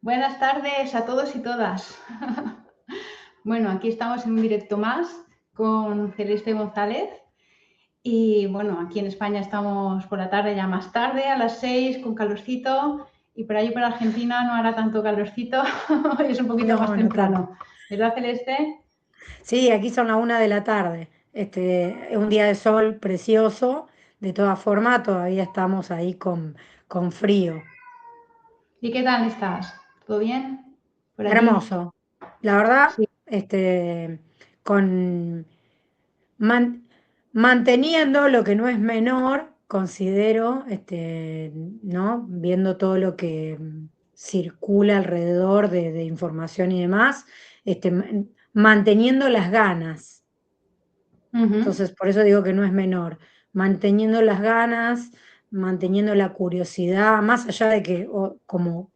Buenas tardes a todos y todas. Bueno, aquí estamos en un directo más con Celeste González y bueno, aquí en España estamos por la tarde, ya más tarde, a las 6 con calorcito, y por allí por Argentina no hará tanto calorcito, es un poquito más No, no tanto. temprano. ¿Verdad, Celeste? Sí, aquí son las 1 de la tarde. Es un día de sol precioso. De todas formas, todavía estamos ahí con frío. ¿Y qué tal estás? ¿Todo bien por allí? Hermoso. La verdad, Sí, con man- manteniendo lo que no es menor, considero, ¿no? Viendo todo lo que circula alrededor de información y demás, manteniendo las ganas. ujú, Entonces, por eso digo que no es menor, manteniendo las ganas, manteniendo la curiosidad, más allá de que, como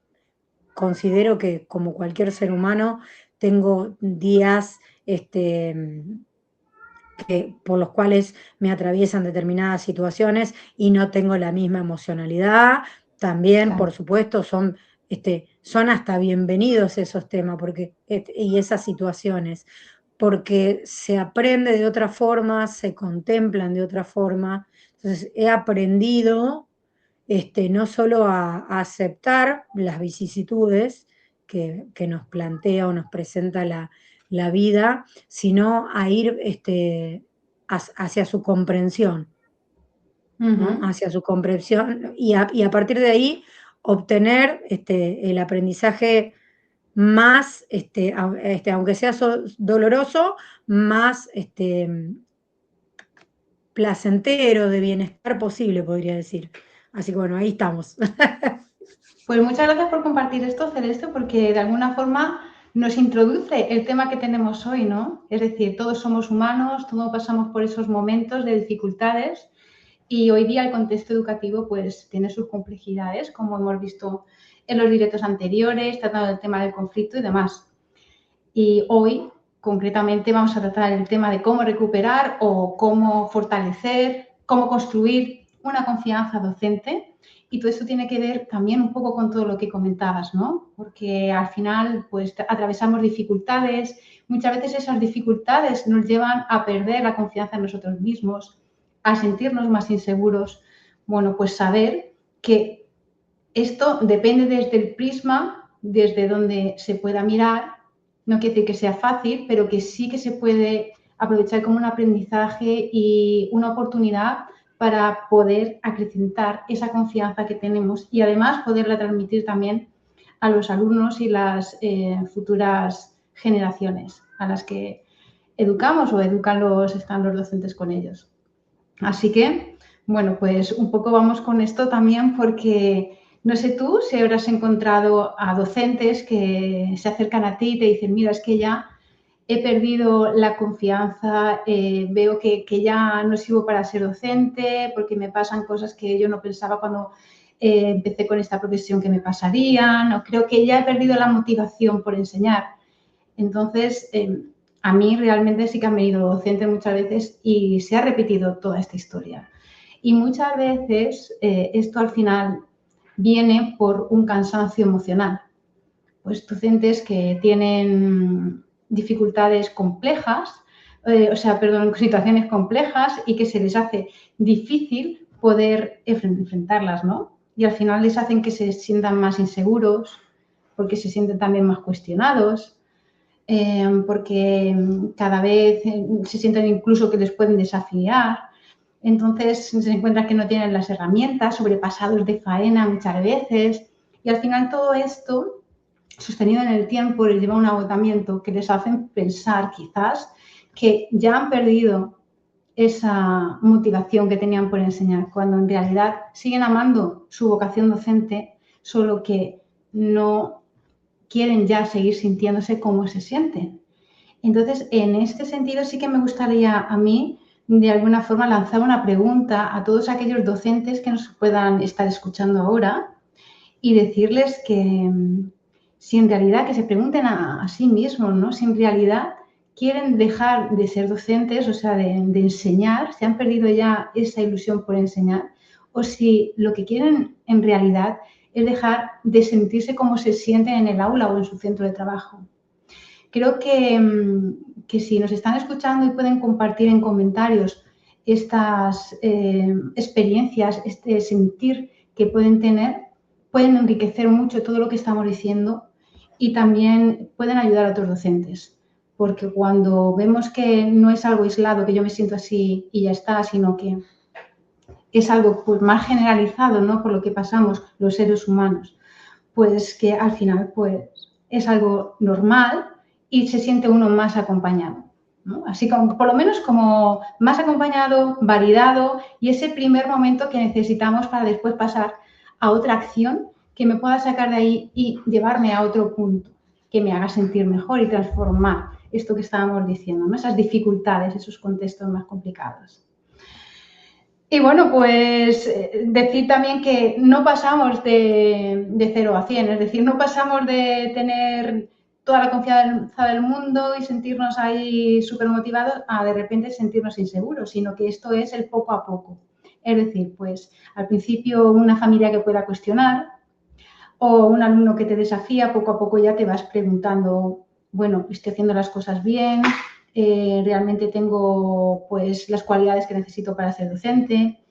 considero que como cualquier ser humano, tengo días por los cuales me atraviesan determinadas situaciones y no tengo la misma emocionalidad. También, claro. por supuesto, son hasta bienvenidos esos temas y esas situaciones, porque se aprende de otra forma, se contemplan de otra forma. Entonces, he aprendido no solo a aceptar las vicisitudes que nos plantea o nos presenta la vida, sino a ir hacia su comprensión, ¿no? Ujú. Hacia su comprensión y a partir de ahí obtener el aprendizaje más, aunque sea doloroso, más placentero, de bienestar posible, podría decir. Así que bueno, ahí estamos. Pues muchas gracias por compartir esto, Celeste, porque de alguna forma nos introduce el tema que tenemos hoy, ¿no? Es decir, todos somos humanos, todos pasamos por esos momentos de dificultades y hoy día el contexto educativo pues tiene sus complejidades, como hemos visto en los directos anteriores, tratando el tema del conflicto y demás. Y hoy, concretamente, vamos a tratar el tema de cómo recuperar o cómo fortalecer, cómo construir una confianza docente. Y todo esto tiene que ver también un poco con todo lo que comentabas, ¿no? Porque al final, pues, atravesamos dificultades. Muchas veces esas dificultades nos llevan a perder la confianza en nosotros mismos, a sentirnos más inseguros. Bueno, pues saber que esto depende desde el prisma, desde donde se pueda mirar. No quiere decir que sea fácil, pero que sí que se puede aprovechar como un aprendizaje y una oportunidad para poder acrecentar esa confianza que tenemos y además poderla transmitir también a los alumnos y las futuras generaciones a las que educamos o están los docentes con ellos. Así que, bueno, pues un poco vamos con esto también porque no sé tú si habrás encontrado a docentes que se acercan a ti y te dicen, mira, es que ya he perdido la confianza, veo que ya no sirvo para ser docente porque me pasan cosas que yo no pensaba cuando empecé con esta profesión que me pasarían, o creo que ya he perdido la motivación por enseñar. Entonces, a mí realmente sí que han venido docentes muchas veces y se ha repetido toda esta historia. Y muchas veces esto al final viene por un cansancio emocional. Pues docentes que tienen dificultades complejas, situaciones complejas y que se les hace difícil poder enfrentarlas, ¿no? Y al final les hacen que se sientan más inseguros, porque se sienten también más cuestionados, porque cada vez se sienten incluso que les pueden desafiar. Entonces se encuentran que no tienen las herramientas, sobrepasados de faena muchas veces. Y al final todo esto, sostenido en el tiempo, les lleva a un agotamiento que les hace pensar quizás que ya han perdido esa motivación que tenían por enseñar, cuando en realidad siguen amando su vocación docente, solo que no quieren ya seguir sintiéndose como se sienten. Entonces, en este sentido, sí que me gustaría a mí, de alguna forma, lanzar una pregunta a todos aquellos docentes que nos puedan estar escuchando ahora y decirles que si en realidad, que se pregunten a sí mismos, ¿no? Si en realidad quieren dejar de ser docentes, o sea, de enseñar, si han perdido ya esa ilusión por enseñar, o si lo que quieren en realidad es dejar de sentirse como se sienten en el aula o en su centro de trabajo. Creo que si nos están escuchando y pueden compartir en comentarios estas experiencias, este sentir que pueden tener, pueden enriquecer mucho todo lo que estamos diciendo y también pueden ayudar a otros docentes. Porque cuando vemos que no es algo aislado, que yo me siento así y ya está, sino que es algo pues, más generalizado, ¿no? Por lo que pasamos los seres humanos, pues que al final pues, es algo normal y se siente uno más acompañado, ¿no? Así como, por lo menos como más acompañado, validado y ese primer momento que necesitamos para después pasar a otra acción que me pueda sacar de ahí y llevarme a otro punto, que me haga sentir mejor y transformar esto que estábamos diciendo, ¿no? Esas dificultades, esos contextos más complicados. Y bueno, pues decir también que no pasamos de 0 a 100, es decir, no pasamos de tener toda la confianza del mundo y sentirnos ahí súper motivados a de repente sentirnos inseguros, sino que esto es el poco a poco. Es decir, pues al principio una familia que pueda cuestionar o un alumno que te desafía, poco a poco ya te vas preguntando, bueno, estoy haciendo las cosas bien, realmente tengo pues las cualidades que necesito para ser docente.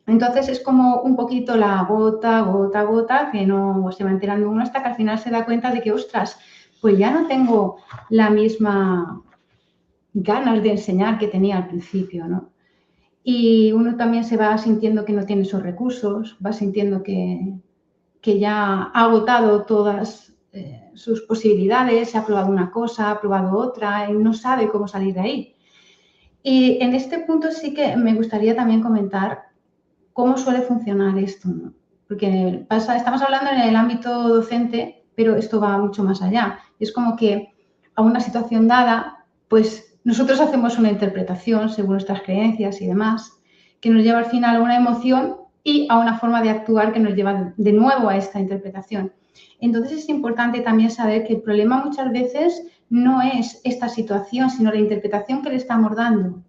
Entonces es como un poquito la gota, gota, gota, que no se va enterando uno hasta que al final se da cuenta de que, ostras, pues ya no tengo la misma ganas de enseñar que tenía al principio, ¿no? Y uno también se va sintiendo que no tiene esos recursos, va sintiendo que ya ha agotado todas sus posibilidades, ha probado una cosa, ha probado otra y no sabe cómo salir de ahí. Y en este punto sí que me gustaría también comentar cómo suele funcionar esto, ¿no? Porque estamos hablando en el ámbito docente, pero esto va mucho más allá. Es como que a una situación dada, pues nosotros hacemos una interpretación según nuestras creencias y demás, que nos lleva al final a una emoción y a una forma de actuar que nos lleva de nuevo a esta interpretación. Entonces es importante también saber que el problema muchas veces no es esta situación, sino la interpretación que le estamos dando.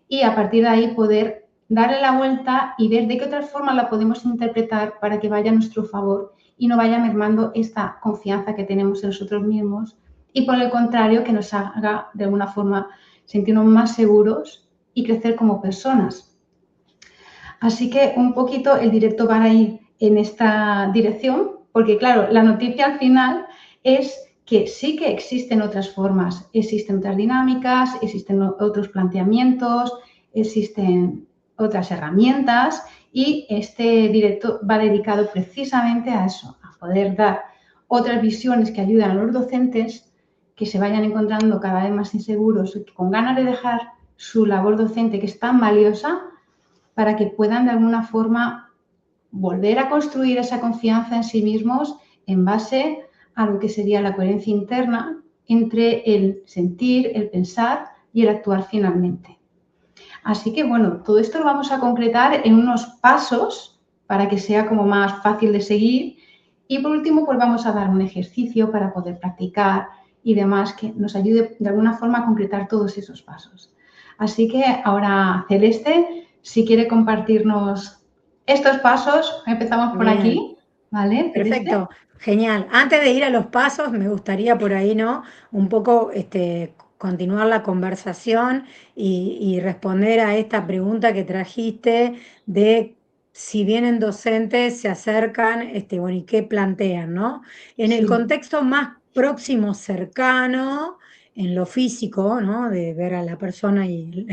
Y a partir de ahí poder darle la vuelta y ver de qué otra forma la podemos interpretar para que vaya a nuestro favor y no vaya mermando esta confianza que tenemos en nosotros mismos y por el contrario que nos haga de alguna forma sentirnos más seguros y crecer como personas. Así que un poquito el directo va a ir en esta dirección porque claro, la noticia al final es que sí que existen otras formas, existen otras dinámicas, existen otros planteamientos, existen otras herramientas y este directo va dedicado precisamente a eso, a poder dar otras visiones que ayuden a los docentes que se vayan encontrando cada vez más inseguros, con ganas de dejar su labor docente que es tan valiosa para que puedan de alguna forma volver a construir esa confianza en sí mismos en base a lo que sería la coherencia interna entre el sentir, el pensar y el actuar finalmente. Así que, bueno, todo esto lo vamos a concretar en unos pasos para que sea como más fácil de seguir y por último, pues vamos a dar un ejercicio para poder practicar y demás que nos ayude de alguna forma a concretar todos esos pasos. Así que ahora Celeste, si quiere compartirnos estos pasos, empezamos por Bien. aquí, ¿vale? Celeste. Perfecto, genial. Antes de ir a los pasos, me gustaría por ahí, ¿no? Un poco continuar la conversación y responder a esta pregunta que trajiste de si vienen docentes, se acercan, bueno, y qué plantean, ¿no? En el Sí. contexto más próximo, cercano, en lo físico, ¿no? De ver a la persona y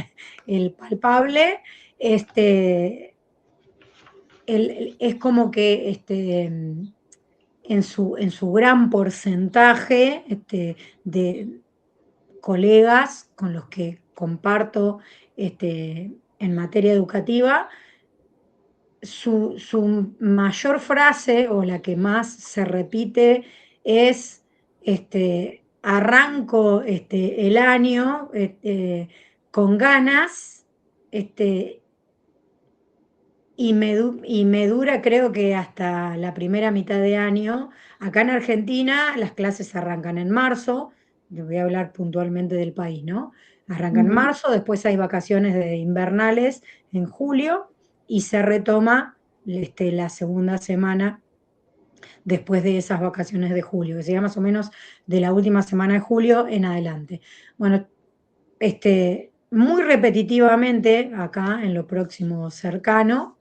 el palpable, es como que en su gran porcentaje de colegas con los que comparto en materia educativa, su mayor frase o la que más se repite es arranco el año con ganas y me dura creo que hasta la primera mitad de año. Acá en Argentina las clases arrancan en marzo, yo voy a hablar puntualmente del país, ¿no? Arrancan en marzo, después hay vacaciones de invernales en julio y se retoma la segunda semana después de esas vacaciones de julio, que sería más o menos de la última semana de julio en adelante. Bueno, muy repetitivamente, acá en lo próximo cercano,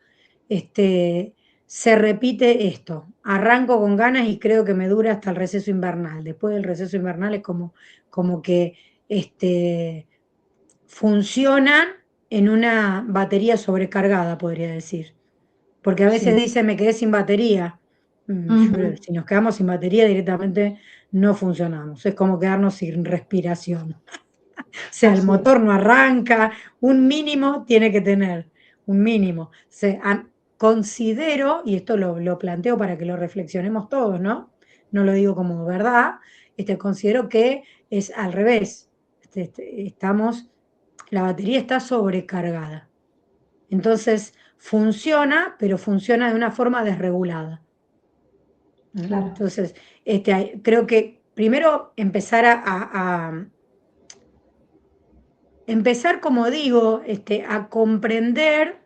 se repite esto. Arranco con ganas y creo que me dura hasta el receso invernal. Después del receso invernal es como que funcionan en una batería sobrecargada, podría decir. Porque a veces Sí. dice, me quedé sin batería. Yo creo que Ujú. si nos quedamos sin batería directamente no funcionamos. Es como quedarnos sin respiración. O sea, el Así es. motor no arranca, un mínimo tiene que tener, un mínimo. Considero, y esto lo planteo para que lo reflexionemos todos, ¿no? No lo digo como verdad, considero que es al revés. La batería está sobrecargada. Entonces, funciona, pero funciona de una forma desregulada. Claro. Entonces, creo que primero empezar empezar, como digo, a comprender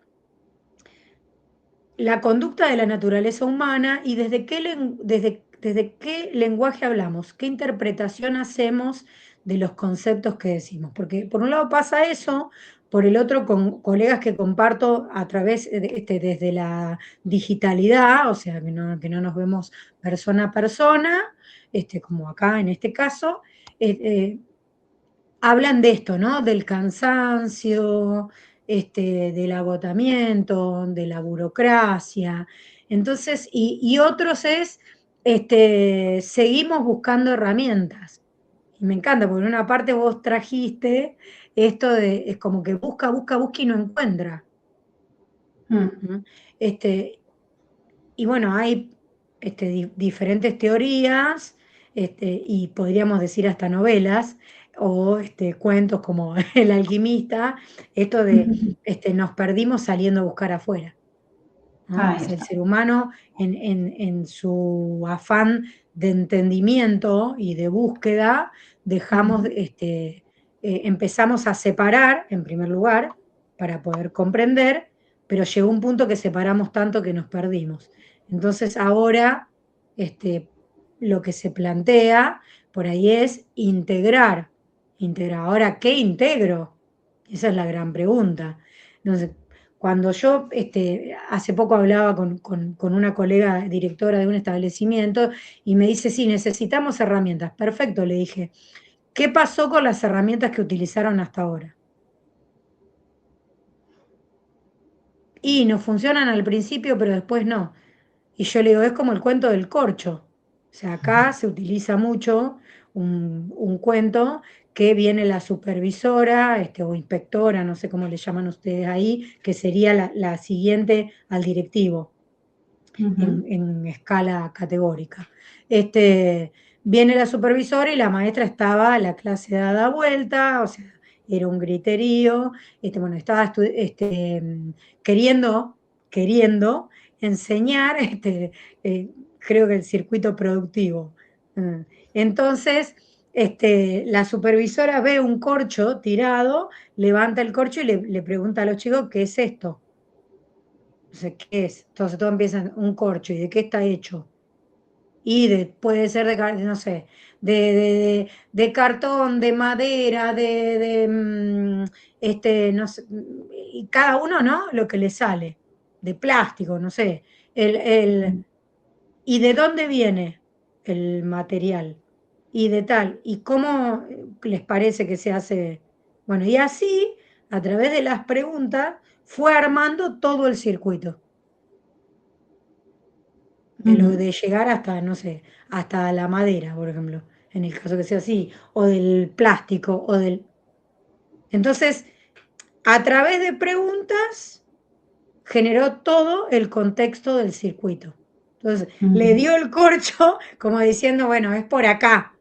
la conducta de la naturaleza humana y desde qué lenguaje hablamos, qué interpretación hacemos de los conceptos que decimos. Porque por un lado pasa eso, por el otro con colegas que comparto a través desde la digitalidad, o sea, que no nos vemos persona a persona, como acá en este caso, eh, eh, hablan de esto, ¿no? Del cansancio, del agotamiento, de la burocracia. Entonces, y otros es, seguimos buscando herramientas. Y me encanta, porque en una parte vos trajiste esto es como que busca, busca, busca y no encuentra. Mm. ¿No? Y bueno, hay diferentes teorías, y podríamos decir hasta novelas, o cuentos como El alquimista, esto de nos perdimos saliendo a buscar afuera, ¿no? O Ahí sea, el está. ser humano en su afán de entendimiento y de búsqueda, dejamos, Ujú. empezamos a separar, en primer lugar, para poder comprender, pero llegó un punto que separamos tanto que nos perdimos. Entonces ahora, este, lo que se plantea por ahí es integrar. Integrar. Ahora, ¿qué integro? Esa es la gran pregunta. Entonces, cuando yo hace poco hablaba con una colega directora de un establecimiento y me dice, sí, necesitamos herramientas. Perfecto, le dije, ¿qué pasó con las herramientas que utilizaron hasta ahora? Y no funcionan al principio, pero después no. Y yo le digo, es como el cuento del corcho. O sea, acá se utiliza mucho un cuento que viene la supervisora, o inspectora, no sé cómo le llaman ustedes ahí, que sería la siguiente al directivo Ujú. en escala categórica. Viene la supervisora y la maestra estaba la clase dada vuelta, o sea, era un griterío, bueno, estaba queriendo enseñar, creo que el circuito productivo. Mm. Entonces, la supervisora ve un corcho tirado, levanta el corcho y le pregunta a los chicos, ¿qué es esto? Entonces, ¿qué es? Entonces todo empieza un corcho. ¿Y de qué está hecho? Puede ser no sé, de cartón, de madera, no sé, y cada uno, ¿no? Lo que le sale, de plástico, no sé. ¿Y de dónde viene el material? Y de tal, ¿y cómo les parece que se hace? Bueno, y así, a través de las preguntas, fue armando todo el circuito Ujú. de llegar hasta, no sé, hasta la madera, por ejemplo, en el caso que sea así, o del plástico, o del... Entonces, a través de preguntas, generó todo el contexto del circuito. Entonces, le Ujú. dio el corcho como diciendo, bueno, es por acá,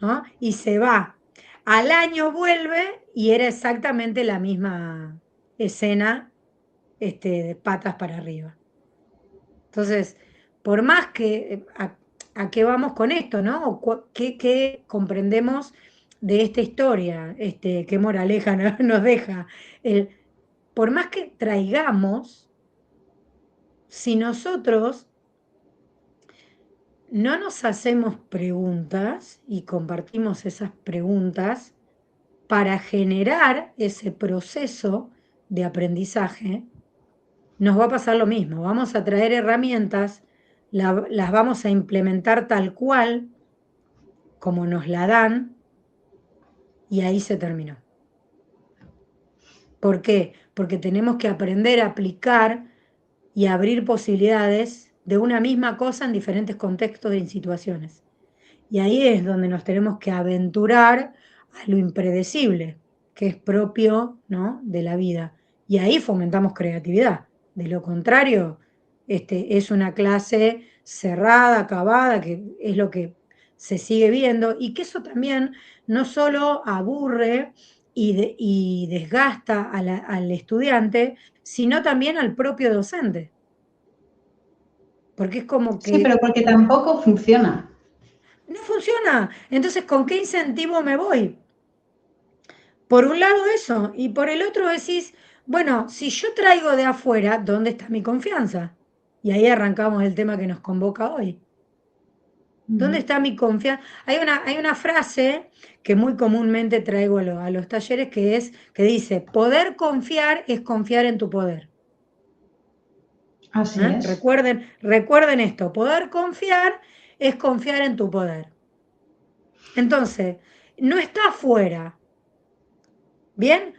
¿no? Y se va. Al año vuelve y era exactamente la misma escena, de patas para arriba. Entonces, por más que a qué vamos con esto, ¿no? ¿Qué comprendemos de esta historia? ¿Qué moraleja nos deja? El- por más que traigamos, si nosotros no nos hacemos preguntas y compartimos esas preguntas para generar ese proceso de aprendizaje, nos va a pasar lo mismo. Vamos a traer herramientas, las vamos a implementar tal cual como nos la dan, y ahí se terminó. ¿Por qué? Porque tenemos que aprender a aplicar y abrir posibilidades de una misma cosa en diferentes contextos y en situaciones. Y ahí es donde nos tenemos que aventurar a lo impredecible, que es propio, ¿no?, de la vida. Y ahí fomentamos creatividad. De lo contrario, es una clase cerrada, acabada, que es lo que se sigue viendo, y que eso también no solo aburre y desgasta al estudiante, sino también al propio docente. Porque es como Sí, que pero porque tampoco funciona. no funciona. Entonces, ¿con qué incentivo me voy? Por un lado eso, y por el otro decís, bueno, si yo traigo de afuera, ¿dónde está mi confianza? Y ahí arrancamos el tema que nos convoca hoy. ¿Dónde está mi confianza? Hay una frase que muy comúnmente traigo a los talleres que dice, poder confiar es confiar en tu poder. Así es. Recuerden esto, poder confiar es confiar en tu poder. Entonces, no está afuera, ¿bien?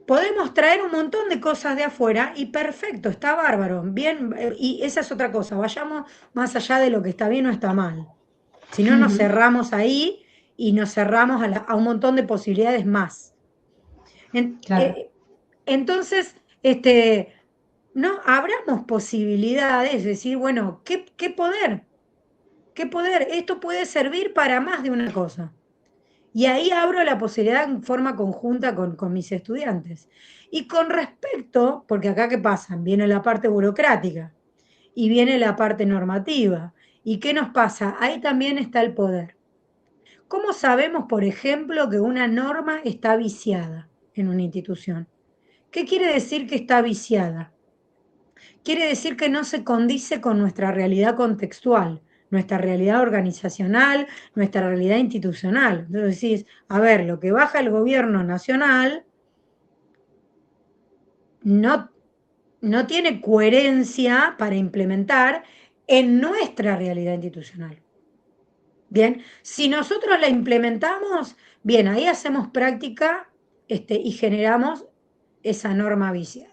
Podemos traer un montón de cosas de afuera y perfecto, está bárbaro, bien, y esa es otra cosa, vayamos más allá de lo que está bien o está mal. Si no, nos cerramos ahí y nos cerramos a un montón de posibilidades más. Claro. Entonces, no abramos posibilidades, es decir, bueno, ¿qué poder? ¿Qué poder? Esto puede servir para más de una cosa. Y ahí abro la posibilidad en forma conjunta con mis estudiantes. Y con respecto, porque acá ¿qué pasa? Viene la parte burocrática y viene la parte normativa. ¿Y qué nos pasa? Ahí también está el poder. ¿Cómo sabemos, por ejemplo, que una norma está viciada en una institución? ¿Qué quiere decir que está viciada? Quiere decir que no se condice con nuestra realidad contextual, nuestra realidad organizacional, nuestra realidad institucional. Entonces decís, a ver, lo que baja el gobierno nacional no, no tiene coherencia para implementar en nuestra realidad institucional. Bien, si nosotros la implementamos, bien, ahí hacemos práctica y generamos esa norma viciada.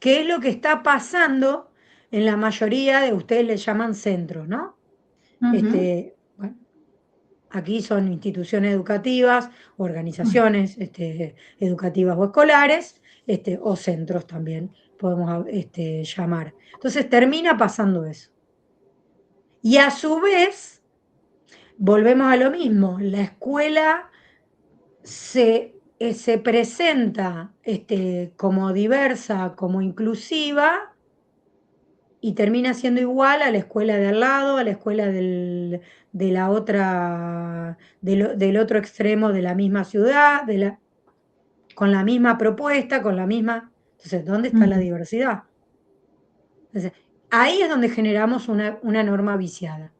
¿Qué es lo que está pasando en la mayoría de ustedes le llaman centros, ¿no? Bueno, aquí son instituciones educativas, organizaciones educativas o escolares, o centros también podemos llamar. Entonces termina pasando eso. Y a su vez, volvemos a lo mismo, la escuela se presenta como diversa, como inclusiva, y termina siendo igual a la escuela de al lado, a la escuela de la otra, del otro extremo de la misma ciudad, con la misma propuesta, con la misma. Entonces, ¿dónde está la diversidad? Entonces, ahí es donde generamos una norma viciada.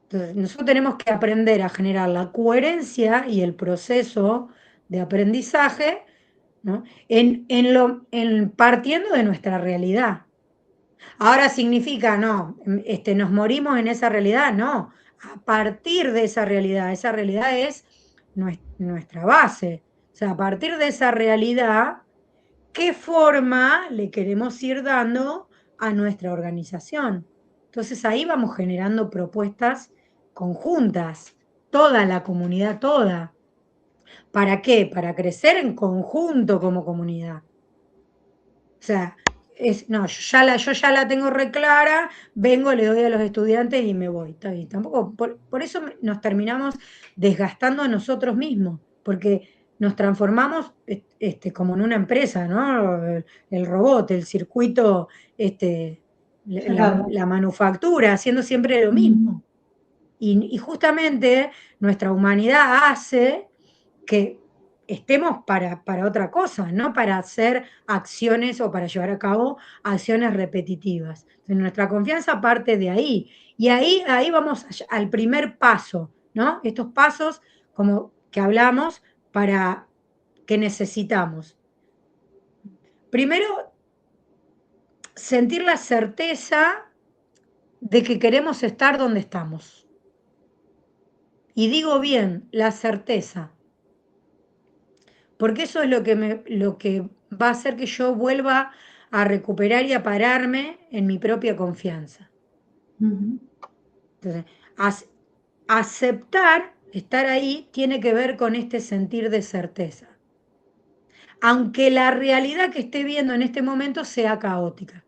Entonces, nosotros tenemos que aprender a generar la coherencia y el proceso de aprendizaje, ¿no?, partiendo de nuestra realidad. Ahora significa, no, nos morimos en esa realidad, no. A partir de esa realidad es nuestra base. O sea, a partir de esa realidad, ¿qué forma le queremos ir dando a nuestra organización? Entonces ahí vamos generando propuestas conjuntas, toda la comunidad, toda. ¿Para qué? Para crecer en conjunto como comunidad. O sea, no, yo ya la tengo reclara, vengo, le doy a los estudiantes y me voy. Está bien, tampoco, por eso nos terminamos desgastando a nosotros mismos, porque nos transformamos como en una empresa, ¿no? El robot, el circuito, la manufactura, haciendo siempre lo mismo. Y justamente nuestra humanidad hace que estemos para otra cosa, no para hacer acciones o para llevar a cabo acciones repetitivas. Entonces, nuestra confianza parte de ahí. Y ahí vamos al primer paso, ¿no? Estos pasos, como que hablamos, para que necesitamos. Primero, sentir la certeza de que queremos estar donde estamos. Y digo bien, la certeza, porque eso es lo que va a hacer que yo vuelva a recuperar y a pararme en mi propia confianza. Entonces, aceptar estar ahí tiene que ver con este sentir de certeza, aunque la realidad que esté viendo en este momento sea caótica.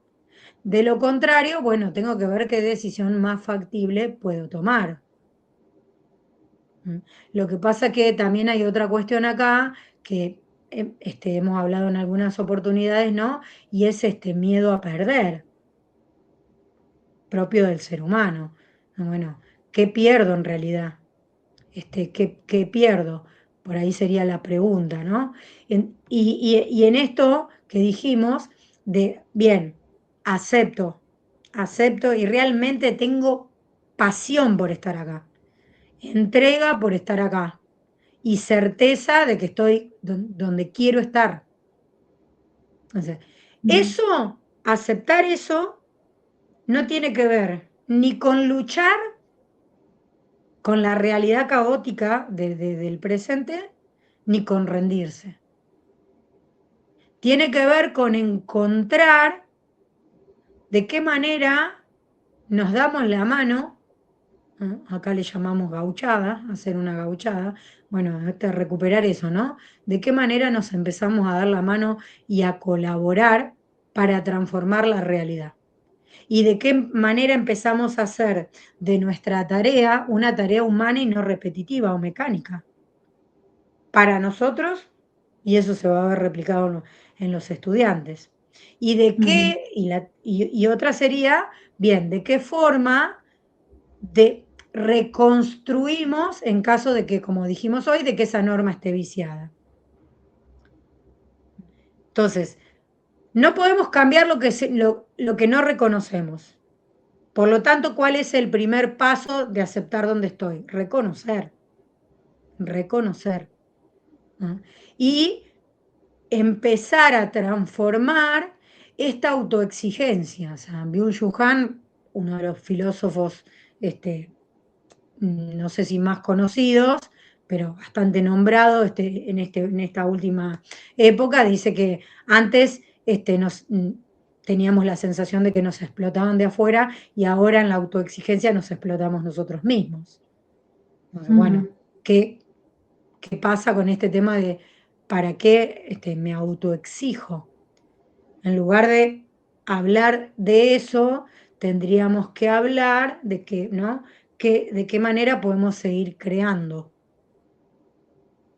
De lo contrario, bueno, tengo que ver qué decisión más factible puedo tomar. Lo que pasa es que también hay otra cuestión acá que hemos hablado en algunas oportunidades, ¿no? Y es este miedo a perder, propio del ser humano. Bueno, ¿qué pierdo en realidad? ¿Qué pierdo? Por ahí sería la pregunta, ¿no? Y en esto que dijimos, de, bien, acepto y realmente tengo pasión por estar acá, entrega por estar acá y certeza de que estoy donde quiero estar. Entonces, eso, aceptar eso, no tiene que ver ni con luchar con la realidad caótica del presente, ni con rendirse. Tiene que ver con encontrar de qué manera nos damos la mano, ¿no? Acá le llamamos gauchada, hacer una gauchada, bueno, recuperar eso, ¿no? De qué manera nos empezamos a dar la mano y a colaborar para transformar la realidad. Y de qué manera empezamos a hacer de nuestra tarea una tarea humana y no repetitiva o mecánica. Para nosotros, y eso se va a ver replicado en los estudiantes. Y de qué, y otra sería, bien, de qué forma reconstruimos en caso de que, como dijimos hoy, de que esa norma esté viciada. Entonces, no podemos cambiar lo que no reconocemos. Por lo tanto, ¿cuál es el primer paso de aceptar dónde estoy? Reconocer. ¿No? Y empezar a transformar esta autoexigencia. O sea, Byung-Chul Han, uno de los filósofos, no sé si más conocidos, pero bastante nombrado en esta última época, dice que antes teníamos la sensación de que nos explotaban de afuera y ahora en la autoexigencia nos explotamos nosotros mismos. Entonces, bueno, ¿qué pasa con este tema de para qué me autoexijo? En lugar de hablar de eso, tendríamos que hablar de que, ¿no? De qué manera podemos seguir creando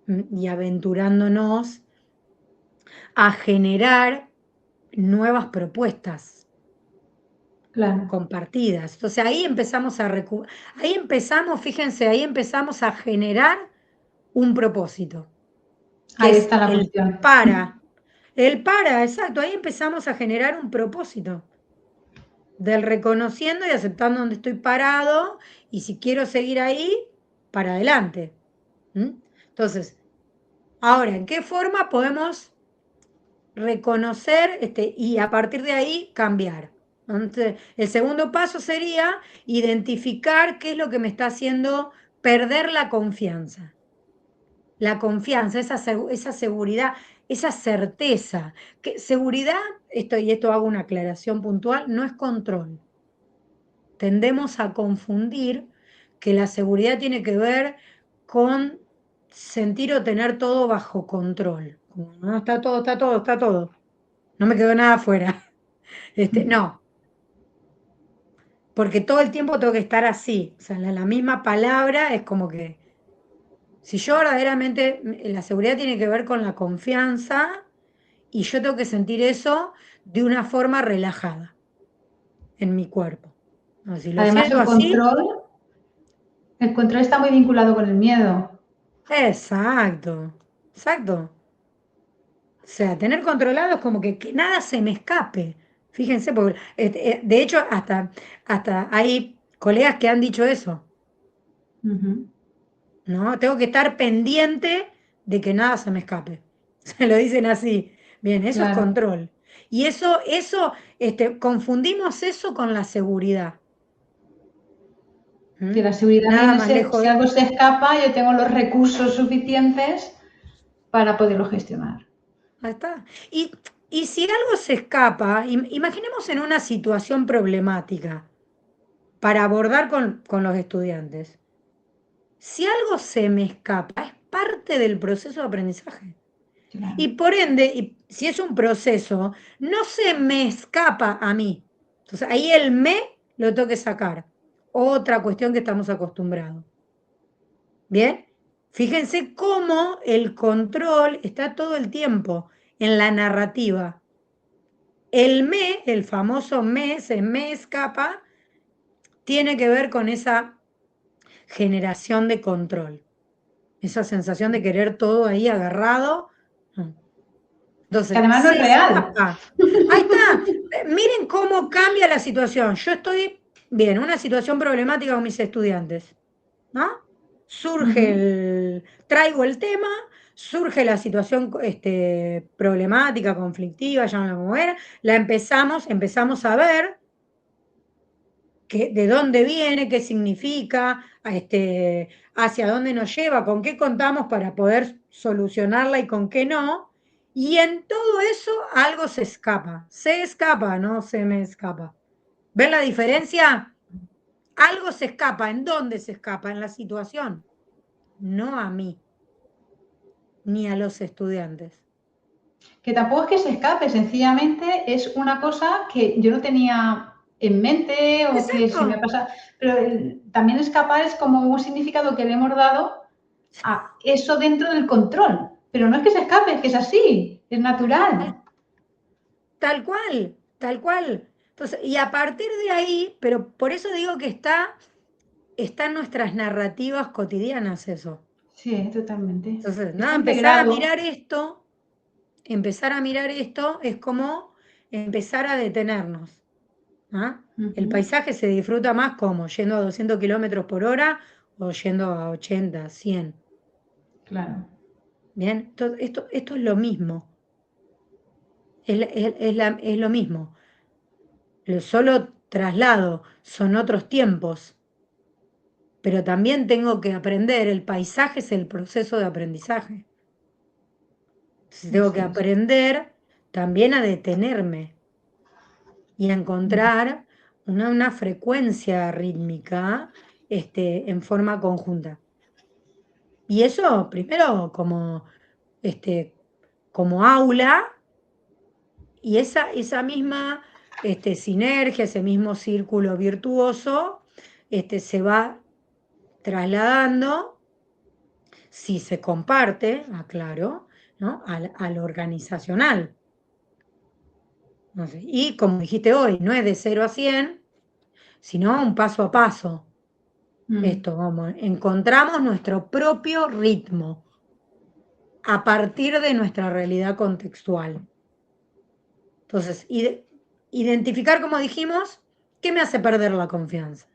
y aventurándonos a generar nuevas propuestas compartidas. Entonces ahí empezamos fíjense, ahí empezamos a generar un propósito. Ahí está la cuestión. Exacto, ahí empezamos a generar un propósito del reconociendo y aceptando donde estoy parado y si quiero seguir ahí, para adelante. Entonces, ahora, ¿en qué forma podemos reconocer y a partir de ahí cambiar? Entonces, el segundo paso sería identificar qué es lo que me está haciendo perder la confianza. La confianza, esa seguridad, esa certeza. Que seguridad, esto hago una aclaración puntual, no es control. Tendemos a confundir que la seguridad tiene que ver con sentir o tener todo bajo control. Como, no, está todo. No me quedó nada afuera. No. Porque todo el tiempo tengo que estar así. O sea, la misma palabra es como que si yo verdaderamente, la seguridad tiene que ver con la confianza y yo tengo que sentir eso de una forma relajada en mi cuerpo. No, si lo Además, siento así, el control está muy vinculado con el miedo. exacto. exacto. O sea, tener controlado es como que nada se me escape. Fíjense, porque de hecho hasta hay colegas que han dicho eso, Ujú. ¿no? Tengo que estar pendiente de que nada se me escape. Se lo dicen así. Bien, eso es Claro, control. Y confundimos eso con la seguridad. que ¿Mm? la seguridad Nada viene a más ser, lejos si de... algo se escapa, yo tengo los recursos suficientes para poderlo gestionar. Ahí está. Y si algo se escapa, imaginemos en una situación problemática para abordar con los estudiantes. Si algo se me escapa, es parte del proceso de aprendizaje. Claro. Y por ende, si es un proceso, no se me escapa a mí. Entonces ahí el me lo tengo que sacar. Otra cuestión que estamos acostumbrados. ¿Bien? Fíjense cómo el control está todo el tiempo en la narrativa. El me, el famoso me, se me escapa, tiene que ver con esa generación de control, esa sensación de querer todo ahí agarrado. Que Entonces, además no es se real. escapa. Ahí está. Miren cómo cambia la situación. Yo estoy, bien, una situación problemática con mis estudiantes, ¿no? Ujú. Traigo el tema, surge la situación problemática, conflictiva, llámala como era, empezamos a ver de dónde viene, qué significa, hacia dónde nos lleva, con qué contamos para poder solucionarla y con qué no. Y en todo eso algo se escapa, no se me escapa. ¿Ven la diferencia? Algo se escapa. ¿En dónde se escapa? En la situación, no a mí, ni a los estudiantes. Que tampoco es que se escape, sencillamente es una cosa que yo no tenía en mente o que se me ha Exacto. pasado. Pero también escapar es como un significado que le hemos dado a eso dentro del control. Pero no es que se escape, es que es así, es natural. Tal cual, tal cual. Entonces, y a partir de ahí, pero por eso digo que está en nuestras narrativas cotidianas eso. Sí, totalmente. Entonces, Está nada, integrado. empezar a mirar esto es como empezar a detenernos. ¿Ah? El Ujú. paisaje se disfruta más como yendo a 200 kilómetros por hora o yendo a 80, 100. Claro. Bien, esto es lo mismo, es lo mismo. El solo traslado son otros tiempos, pero también tengo que aprender, el paisaje es el proceso de aprendizaje. Entonces tengo que Eso es. aprender también a detenerme y a encontrar una frecuencia rítmica en forma conjunta. Y eso primero como aula y esa misma sinergia, ese mismo círculo virtuoso se va trasladando si se comparte, aclaro, ¿no? Al organizacional. No sé, y como dijiste hoy, no es de 0 a 100, sino un paso a paso. Mm. Esto, vamos, encontramos nuestro propio ritmo a partir de nuestra realidad contextual. Entonces, identificar, como dijimos, qué me hace perder la confianza,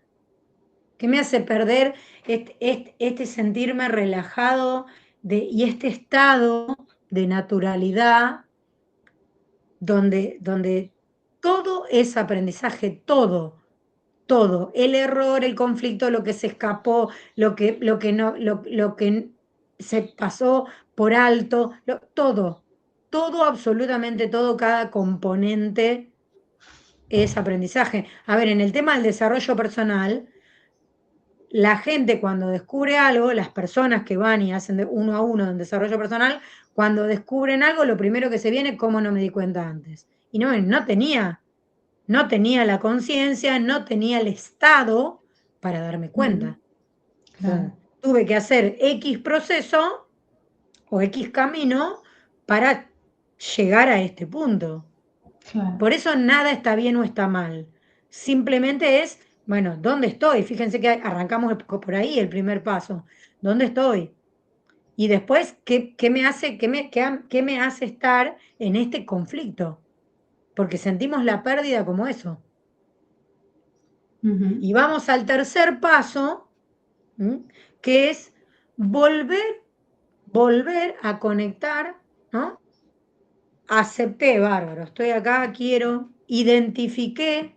qué me hace perder este sentirme relajado y este estado de naturalidad donde todo es aprendizaje, todo, el error, el conflicto, lo que se escapó, lo que no, lo que se pasó por alto, todo, absolutamente todo, cada componente es aprendizaje. A ver, en el tema del desarrollo personal, la gente cuando descubre algo, las personas que van y hacen de uno a uno en desarrollo personal, cuando descubren algo, lo primero que se viene, ¿cómo no me di cuenta antes? Y no tenía la conciencia, no tenía el estado para darme Ujú. cuenta. Claro, Entonces, tuve que hacer X proceso o X camino para llegar a este punto. claro. Por eso nada está bien o está mal. Simplemente es, bueno, ¿dónde estoy? Fíjense que arrancamos por ahí el primer paso. ¿Dónde estoy? Y después, ¿qué me hace estar en este conflicto? Porque sentimos la pérdida como eso. Y vamos al tercer paso, que es volver a conectar, ¿no? Acepté, bárbaro, estoy acá, quiero, identifiqué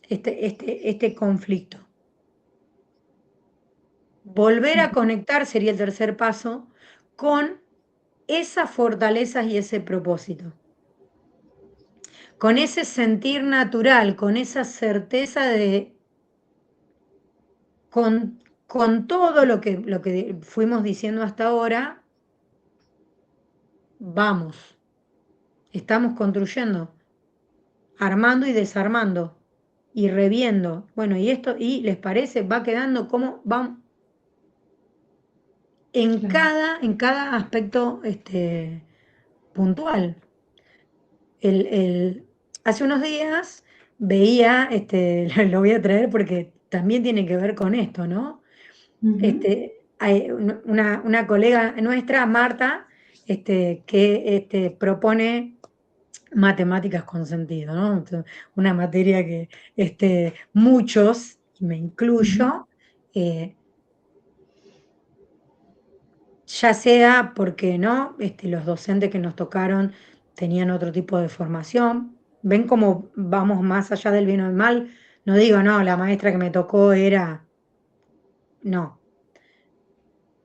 este conflicto. Volver a conectar sería el tercer paso con esas fortalezas y ese propósito. Con ese sentir natural, con esa certeza de, con todo lo que fuimos diciendo hasta ahora, vamos, estamos construyendo, armando y desarmando, y reviendo. Bueno, y esto, y les parece, va quedando como van en cada aspecto puntual. Hace unos días veía, lo voy a traer porque también tiene que ver con esto, ¿no? Hay una colega nuestra, Marta, que propone matemáticas con sentido, ¿no? Entonces, una materia que muchos, y me incluyo, ya sea porque no, los docentes que nos tocaron tenían otro tipo de formación. ¿Ven cómo vamos más allá del bien o del mal? No digo, no, la maestra que me tocó era, no,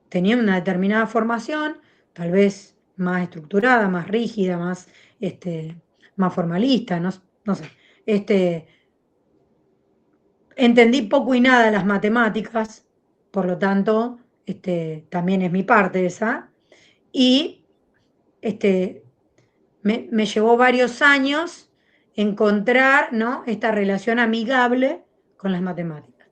tenía una determinada formación, tal vez más estructurada, más rígida, más formalista, no sé. Entendí poco y nada las matemáticas, por lo tanto, también es mi parte esa, y me llevó varios años encontrar, ¿no?, esta relación amigable con las matemáticas.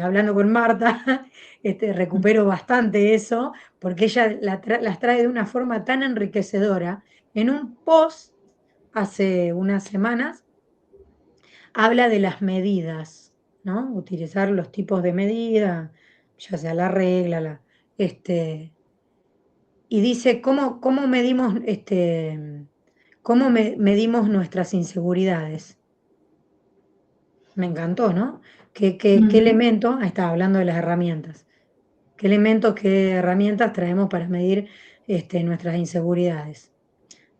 Hablando con Marta, recupero bastante eso, porque ella las trae de una forma tan enriquecedora. En un post hace unas semanas, habla de las medidas, ¿no? Utilizar los tipos de medida, ya sea la regla, y dice cómo medimos, medimos nuestras inseguridades. Me encantó, ¿no? ¿Qué elemento? Ahí está, hablando de las herramientas. ¿Qué elementos, qué herramientas traemos para medir nuestras inseguridades?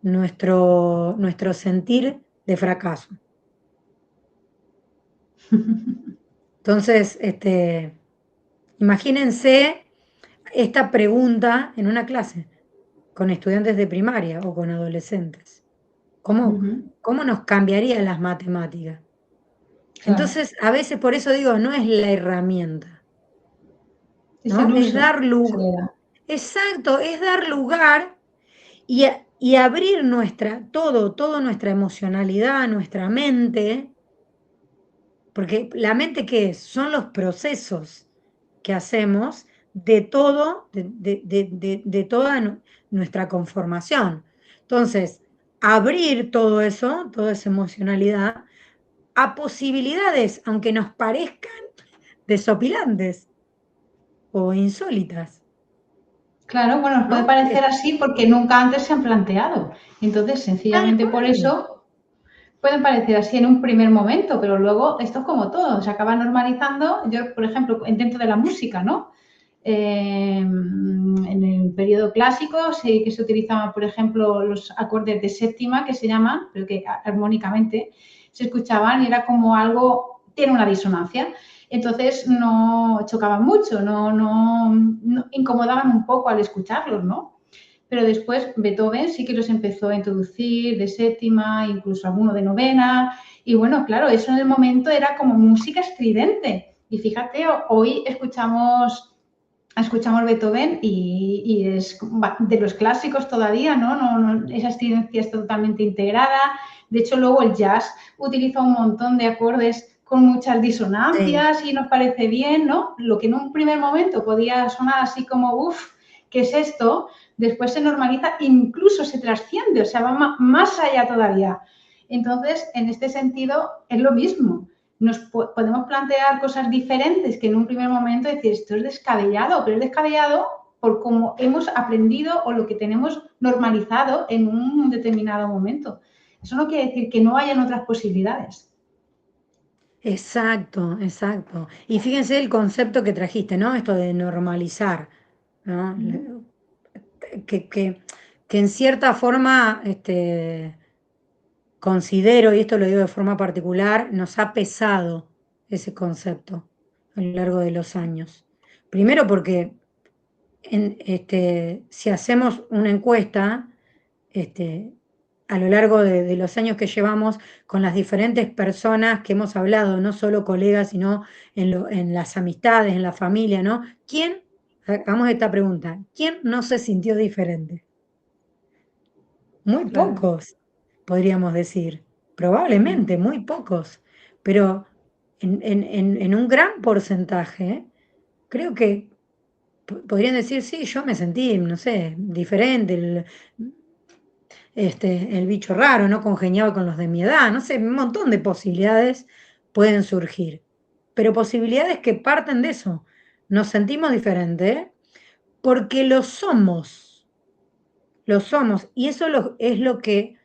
Nuestro sentir de fracaso. Entonces, imagínense esta pregunta en una clase con estudiantes de primaria o con adolescentes. ¿Cómo nos cambiarían las matemáticas? Claro. Entonces, a veces por eso digo, no es la herramienta, Es ¿no? el Es uso dar que se lugar. le da. Exacto, es dar lugar y abrir toda nuestra emocionalidad, nuestra mente, porque la mente, ¿qué es? Son los procesos que hacemos de todo, de toda nuestra conformación. Entonces, abrir todo eso, toda esa emocionalidad, a posibilidades, aunque nos parezcan desopilantes o insólitas, Claro, bueno, nos puede ¿no? parecer así porque nunca antes se han planteado. Entonces, Tal sencillamente por cual. eso pueden parecer así en un primer momento, pero luego esto es como todo, se acaba normalizando. Yo, por ejemplo, dentro de la música, ¿no? En el periodo clásico sí que se utilizaban, por ejemplo, los acordes de séptima, que se llaman, pero que armónicamente se escuchaban y era como algo, tiene una disonancia. Entonces no chocaban mucho, no incomodaban un poco al escucharlos, ¿no? Pero después Beethoven sí que los empezó a introducir de séptima, incluso alguno de novena. Y bueno, claro, eso en el momento era como música estridente. Y fíjate, hoy escuchamos Beethoven y es de los clásicos todavía, ¿no? Esa estridencia está totalmente integrada. De hecho, luego el jazz utiliza un montón de acordes con muchas Sí. disonancias y nos parece bien, ¿no? Lo que en un primer momento podía sonar así como, uff, ¿qué es esto? Después se normaliza, incluso se trasciende, o sea, va más allá todavía. Entonces, en este sentido, es lo mismo. Nos podemos plantear cosas diferentes que en un primer momento decir, esto es descabellado, pero es descabellado por cómo hemos aprendido o lo que tenemos normalizado en un determinado momento. Eso no quiere decir que no hayan otras posibilidades. Exacto, exacto. Y fíjense el concepto que trajiste, ¿no? Esto de normalizar, ¿no? Que en cierta forma, considero, y esto lo digo de forma particular, nos ha pesado ese concepto a lo largo de los años. Primero porque si hacemos una encuesta, a lo largo de los años que llevamos con las diferentes personas que hemos hablado, no solo colegas, sino en las amistades, en la familia, ¿no? Hagamos esta pregunta, ¿quién no se sintió diferente? Muy Claro. pocos, podríamos decir, probablemente muy pocos, pero en un gran porcentaje, creo que podrían decir, sí, yo me sentí, no sé, diferente, el bicho raro, no congeniaba con los de mi edad, no sé, un montón de posibilidades pueden surgir, pero posibilidades que parten de eso. Nos sentimos diferentes porque lo somos, y eso es lo que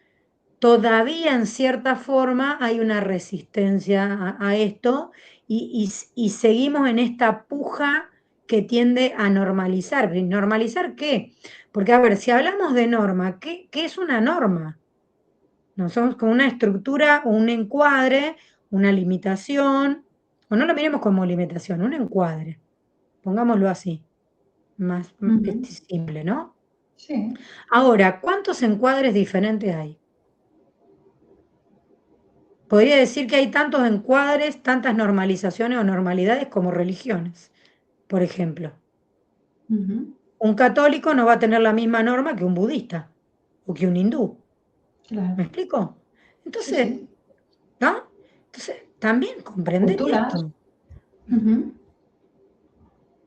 todavía en cierta forma hay una resistencia a esto y seguimos en esta puja que tiende a normalizar. ¿Normalizar qué? Porque, a ver, si hablamos de norma, ¿qué es una norma? No somos como una estructura o un encuadre, una limitación, o no lo miremos como limitación, un encuadre, pongámoslo así, más simple, ¿no? Sí. Ahora, ¿cuántos encuadres diferentes hay? Podría decir que hay tantos encuadres, tantas normalizaciones o normalidades como religiones, por ejemplo. Un católico no va a tener la misma norma que un budista o que un hindú. Claro. ¿Me explico? Sí, Entonces, sí. ¿no? Entonces, también comprender Culturas. esto.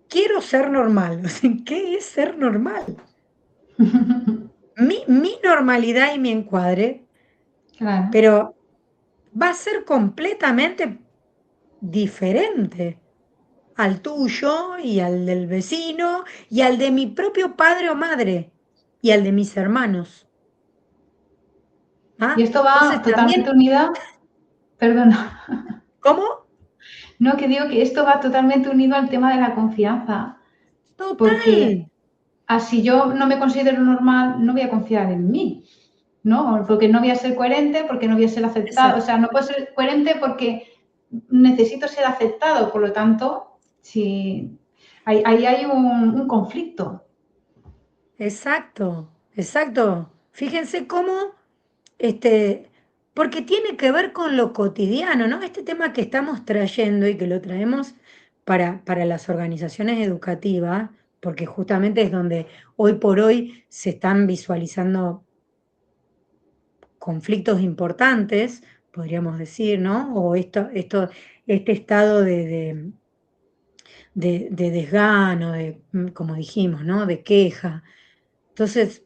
Quiero ser normal. ¿Qué es ser normal? Mi normalidad y mi encuadre, Claro. pero va a ser completamente diferente al tuyo y al del vecino y al de mi propio padre o madre y al de mis hermanos. Y ¿Ah? esto va Entonces totalmente también, unido, perdona, ¿cómo? no, que digo que esto va totalmente unido al tema de la confianza, porque Total. así yo no me considero normal, no voy a confiar en mí, ¿no? Porque no voy a ser coherente, porque no voy a ser aceptado, o Exacto. sea, no puedo ser coherente porque necesito ser aceptado, por lo tanto, si ahí hay un conflicto. Exacto, exacto. Fíjense cómo, este, porque tiene que ver con lo cotidiano, ¿no? Este tema que estamos trayendo y que lo traemos para las organizaciones educativas, porque justamente es donde hoy por hoy se están visualizando conflictos importantes, podríamos decir, ¿no? O este estado de desgano, como dijimos, ¿no? De queja. Entonces,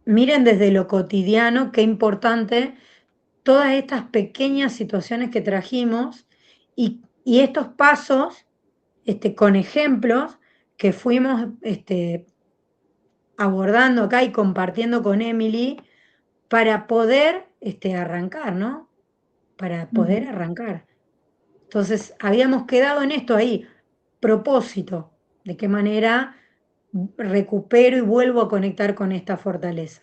miren desde lo cotidiano qué importante todas estas pequeñas situaciones que trajimos y estos pasos, con ejemplos que fuimos abordando acá y compartiendo con Emily para poder arrancar, ¿no? Para poder arrancar. Entonces, habíamos quedado en esto ahí, propósito, de qué manera recupero y vuelvo a conectar con esta fortaleza.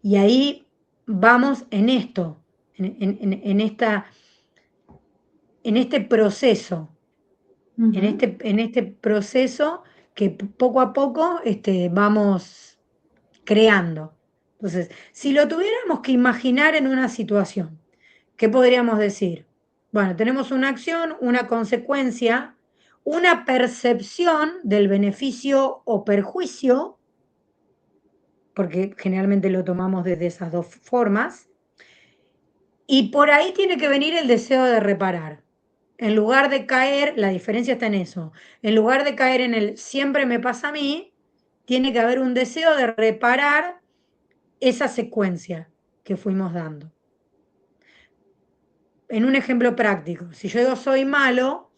Y ahí vamos en esto, en este proceso, en este proceso que poco a poco vamos creando. Entonces, si lo tuviéramos que imaginar en una situación, ¿qué podríamos decir? Bueno, tenemos una acción, una consecuencia, una percepción del beneficio o perjuicio, porque generalmente lo tomamos desde esas dos formas, y por ahí tiene que venir el deseo de reparar. En lugar de caer, la diferencia está en eso, en lugar de caer en el siempre me pasa a mí, tiene que haber un deseo de reparar esa secuencia que fuimos dando. En un ejemplo práctico, si yo digo soy malo,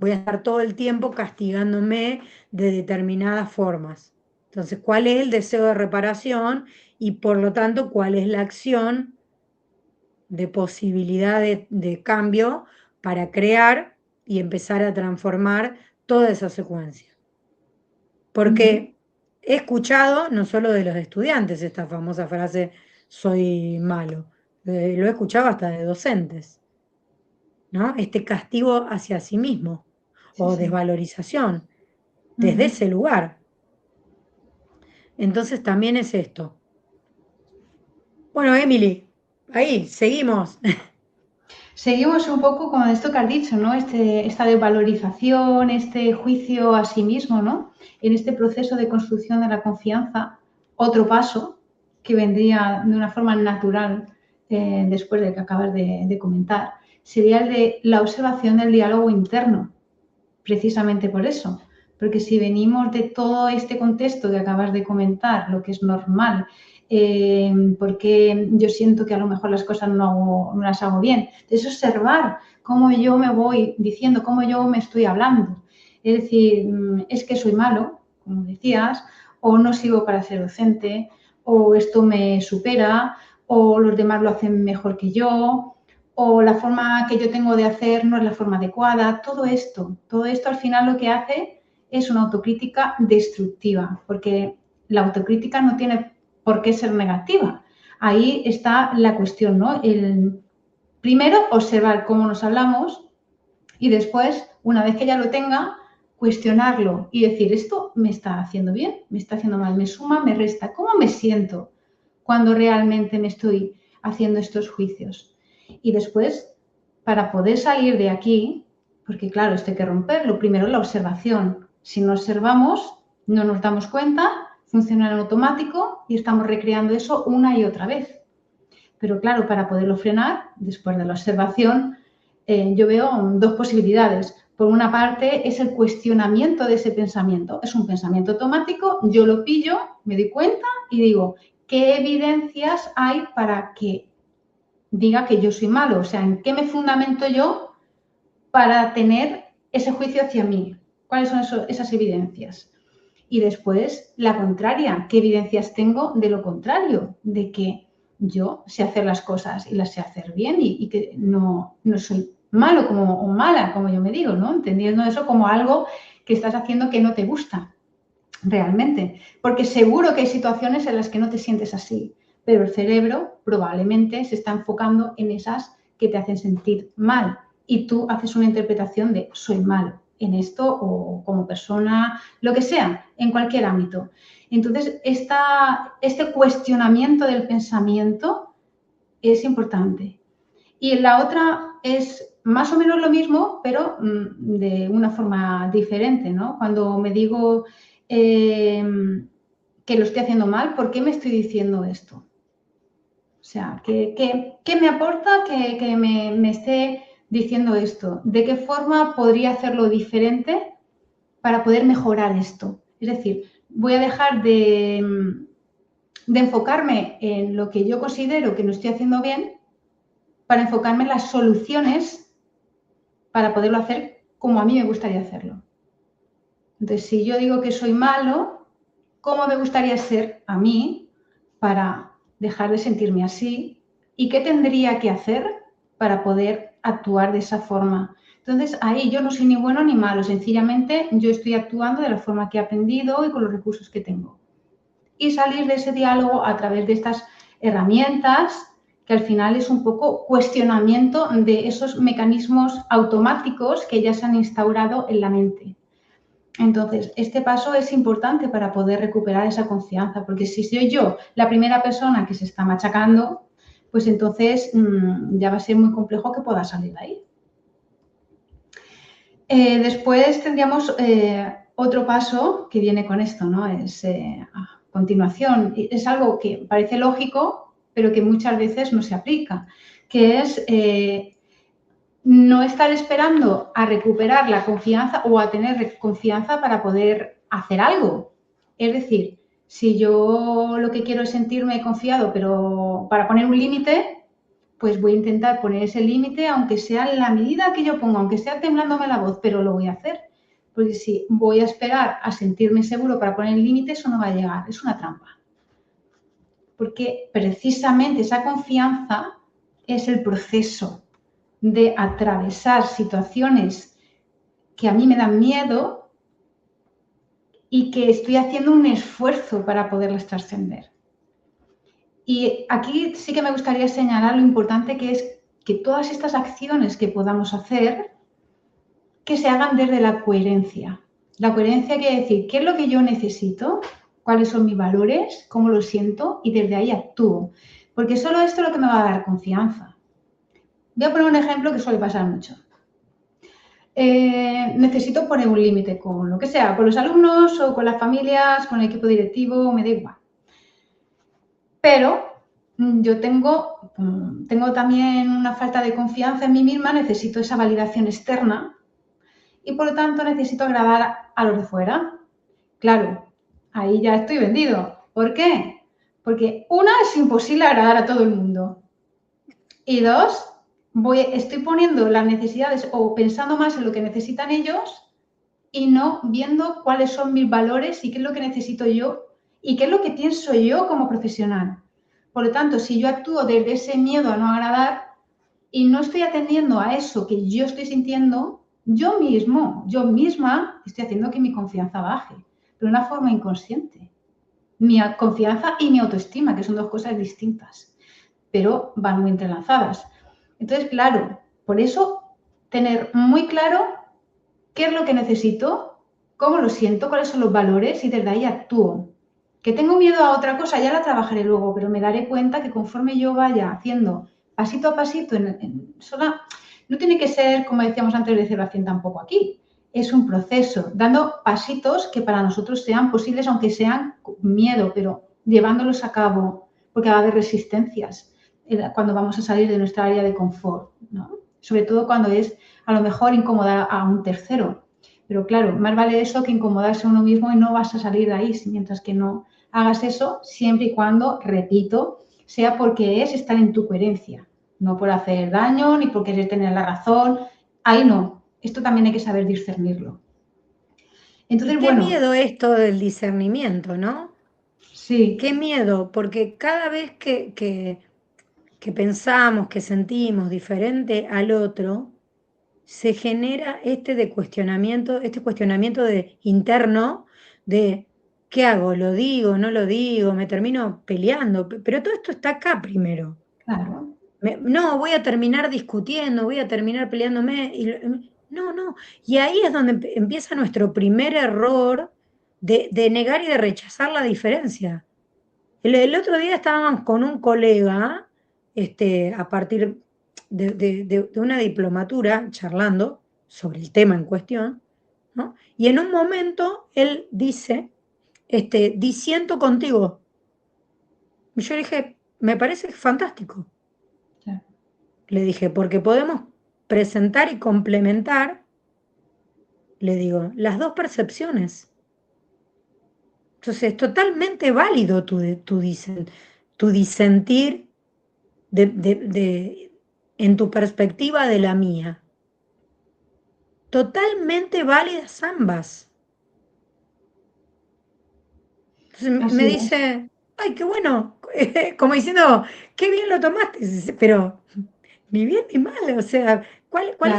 voy a estar todo el tiempo castigándome de determinadas formas. Entonces, ¿cuál es el deseo de reparación? Y por lo tanto, ¿cuál es la acción de posibilidad de cambio para crear y empezar a transformar toda esa secuencia? Porque he escuchado, no solo de los estudiantes, esta famosa frase, soy malo, lo he escuchado hasta de docentes, ¿no? Este castigo hacia sí mismo Sí, o sí. desvalorización desde ese lugar. Entonces también es esto. Bueno, Emily, ahí seguimos. Seguimos un poco con esto que has dicho, ¿no? Esta desvalorización, este juicio a sí mismo, ¿no? En este proceso de construcción de la confianza, otro paso que vendría de una forma natural después de que acabas de comentar, sería el de la observación del diálogo interno, precisamente por eso. Porque si venimos de todo este contexto que acabas de comentar, lo que es normal, porque yo siento que a lo mejor las cosas no las hago bien. Es observar cómo yo me voy diciendo, cómo yo me estoy hablando. Es decir, es que soy malo, como decías, o no sirvo para ser docente, o esto me supera, o los demás lo hacen mejor que yo, o la forma que yo tengo de hacer no es la forma adecuada. Todo esto al final lo que hace es una autocrítica destructiva, porque la autocrítica no tiene por qué ser negativa. Ahí está la cuestión, ¿no? Primero, observar cómo nos hablamos y después, una vez que ya lo tenga, cuestionarlo y decir, esto me está haciendo bien, me está haciendo mal, me suma, me resta. ¿Cómo me siento cuando realmente me estoy haciendo estos juicios? Y después, para poder salir de aquí, porque claro, esto hay que romperlo, primero la observación. Si no observamos, no nos damos cuenta, funciona en automático y estamos recreando eso una y otra vez. Pero claro, para poderlo frenar, después de la observación, yo veo dos posibilidades. Por una parte, es el cuestionamiento de ese pensamiento. Es un pensamiento automático, yo lo pillo, me doy cuenta y digo, ¿qué evidencias hay para que diga que yo soy malo? O sea, ¿en qué me fundamento yo para tener ese juicio hacia mí? ¿Cuáles son esas evidencias? Y después, la contraria, ¿qué evidencias tengo de lo contrario? De que yo sé hacer las cosas y las sé hacer bien y que no soy malo o mala, como yo me digo, ¿no? Entendiendo eso como algo que estás haciendo que no te gusta realmente. Porque seguro que hay situaciones en las que no te sientes así, pero el cerebro probablemente se está enfocando en esas que te hacen sentir mal y tú haces una interpretación de soy malo en esto o como persona, lo que sea, en cualquier ámbito. Entonces, este cuestionamiento del pensamiento es importante. Y la otra es más o menos lo mismo, pero de una forma diferente, ¿no? Cuando me digo que lo estoy haciendo mal, ¿por qué me estoy diciendo esto? O sea, ¿qué me aporta que me esté diciendo esto? ¿De qué forma podría hacerlo diferente para poder mejorar esto? Es decir, voy a dejar de enfocarme en lo que yo considero que no estoy haciendo bien para enfocarme en las soluciones para poderlo hacer como a mí me gustaría hacerlo. Entonces, si yo digo que soy malo, ¿cómo me gustaría ser a mí para dejar de sentirme así? ¿Y qué tendría que hacer para poder actuar de esa forma? Entonces, ahí yo no soy ni bueno ni malo, sencillamente yo estoy actuando de la forma que he aprendido y con los recursos que tengo. Y salir de ese diálogo a través de estas herramientas que al final es un poco cuestionamiento de esos mecanismos automáticos que ya se han instaurado en la mente. Entonces, este paso es importante para poder recuperar esa confianza, porque si soy yo la primera persona que se está machacando, pues entonces ya va a ser muy complejo que pueda salir de ahí. Después tendríamos otro paso que viene con esto, ¿no? Es a continuación, es algo que parece lógico, pero que muchas veces no se aplica, que es no estar esperando a recuperar la confianza o a tener confianza para poder hacer algo. Es decir, si yo lo que quiero es sentirme confiado, pero para poner un límite, pues voy a intentar poner ese límite, aunque sea en la medida que yo ponga, aunque sea temblándome la voz, pero lo voy a hacer. Porque si voy a esperar a sentirme seguro para poner el límite, eso no va a llegar, es una trampa. Porque precisamente esa confianza es el proceso de atravesar situaciones que a mí me dan miedo y que estoy haciendo un esfuerzo para poderlas trascender. Y aquí sí que me gustaría señalar lo importante que es que todas estas acciones que podamos hacer, que se hagan desde la coherencia. La coherencia quiere decir qué es lo que yo necesito, cuáles son mis valores, cómo lo siento y desde ahí actúo. Porque solo esto es lo que me va a dar confianza. Voy a poner un ejemplo que suele pasar mucho. Necesito poner un límite con lo que sea, con los alumnos o con las familias, con el equipo directivo, me da igual. Pero yo tengo también una falta de confianza en mí misma, necesito esa validación externa y por lo tanto necesito agradar a los de fuera. Claro, ahí ya estoy vendido. ¿Por qué? Porque una, es imposible agradar a todo el mundo. Y dos, estoy poniendo las necesidades o pensando más en lo que necesitan ellos y no viendo cuáles son mis valores y qué es lo que necesito yo y qué es lo que pienso yo como profesional. Por lo tanto, si yo actúo desde ese miedo a no agradar y no estoy atendiendo a eso que yo estoy sintiendo, yo misma, estoy haciendo que mi confianza baje, de una forma inconsciente. Mi confianza y mi autoestima, que son dos cosas distintas, pero van muy entrelazadas. Entonces, claro, por eso tener muy claro qué es lo que necesito, cómo lo siento, cuáles son los valores y desde ahí actúo. Que tengo miedo a otra cosa, ya la trabajaré luego, pero me daré cuenta que conforme yo vaya haciendo pasito a pasito, no tiene que ser, como decíamos antes, de 0 a 100 tampoco aquí. Es un proceso, dando pasitos que para nosotros sean posibles, aunque sean miedo, pero llevándolos a cabo, porque va a haber resistencias cuando vamos a salir de nuestra área de confort, ¿no? Sobre todo cuando es a lo mejor incomodar a un tercero. Pero claro, más vale eso que incomodarse a uno mismo y no vas a salir de ahí, mientras que no hagas eso siempre y cuando, repito, sea porque es estar en tu coherencia, no por hacer daño ni por querer tener la razón. Ahí no, esto también hay que saber discernirlo. Entonces, y qué bueno, miedo esto del discernimiento, ¿no? sí, Qué miedo, porque cada vez que pensamos, que sentimos diferente al otro, se genera este cuestionamiento interno de ¿qué hago? ¿Lo digo? ¿No lo digo? Me termino peleando, pero todo esto está acá primero. claro. No, voy a terminar discutiendo, voy a terminar peleándome. No, no. Y ahí es donde empieza nuestro primer error de negar y de rechazar la diferencia. El otro día estábamos con un colega, a partir de una diplomatura, charlando sobre el tema en cuestión, ¿no? Y en un momento él dice, disiento contigo. Y yo le dije, me parece fantástico. Claro. Le dije, porque podemos presentar y complementar, le digo, las dos percepciones. Entonces, es totalmente válido tu disentir en tu perspectiva de la mía. Totalmente válidas ambas. Entonces me Así es. dice, ay, qué bueno, como diciendo, qué bien lo tomaste, pero ni bien ni mal, o sea, ¿cuál Claro,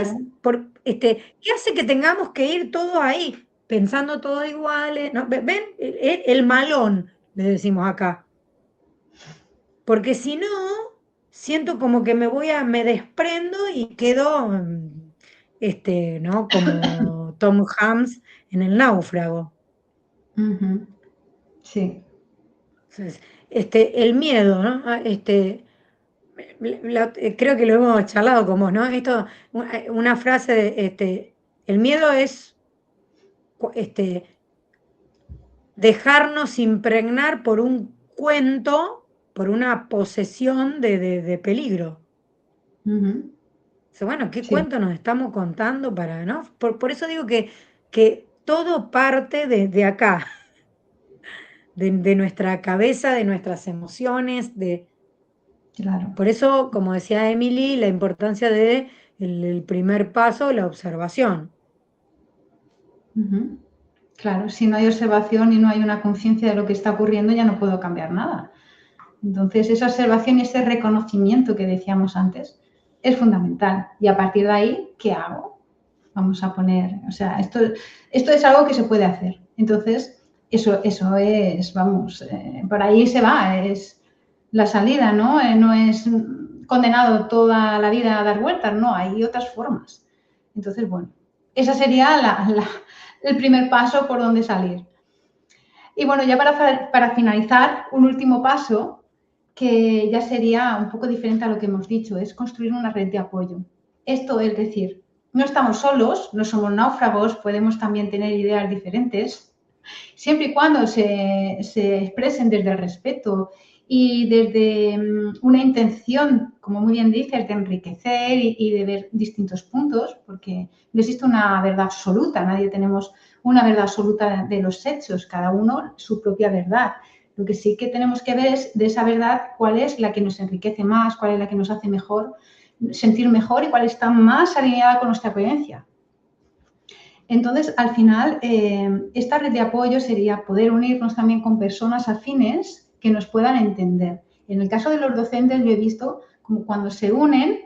es, qué hace que tengamos que ir todos ahí, pensando todos iguales? ¿No? ¿Ven? El malón, le decimos acá. Porque si no, siento como que me desprendo y quedo, ¿no? Como Tom Hanks en El náufrago. uh-huh. Sí, Entonces, el miedo, ¿no? Creo que lo hemos charlado con vos, ¿no? Una frase de, el miedo es, dejarnos impregnar por un cuento, por una posesión de peligro. uh-huh. Dice, bueno, ¿qué Sí, cuento nos estamos contando para, ¿no? Por eso digo que todo parte de acá, de nuestra cabeza, de nuestras emociones, Claro. Por eso, como decía Emily, la importancia de el primer paso, la observación. Ujú. Claro, si no hay observación y no hay una conciencia de lo que está ocurriendo, ya no puedo cambiar nada. Entonces, esa observación y ese reconocimiento que decíamos antes es fundamental. Y a partir de ahí, ¿qué hago? Vamos a poner, o sea, esto es algo que se puede hacer. Entonces, eso es, vamos, por ahí se va, es la salida, ¿no? No es condenado toda la vida a dar vueltas, no, hay otras formas. Entonces, bueno, ese sería el primer paso por donde salir. Y bueno, ya para finalizar, un último paso que ya sería un poco diferente a lo que hemos dicho, es construir una red de apoyo. Esto es decir, no estamos solos, no somos náufragos, podemos también tener ideas diferentes, siempre y cuando se expresen desde el respeto y desde una intención, como muy bien dices, de enriquecer y de ver distintos puntos, porque no existe una verdad absoluta, nadie tenemos una verdad absoluta de los hechos, cada uno su propia verdad. Lo que sí que tenemos que ver es de esa verdad cuál es la que nos enriquece más, cuál es la que nos hace mejor, sentir mejor y cuál está más alineada con nuestra creencia. Entonces, al final, esta red de apoyo sería poder unirnos también con personas afines que nos puedan entender. En el caso de los docentes, yo he visto como cuando se unen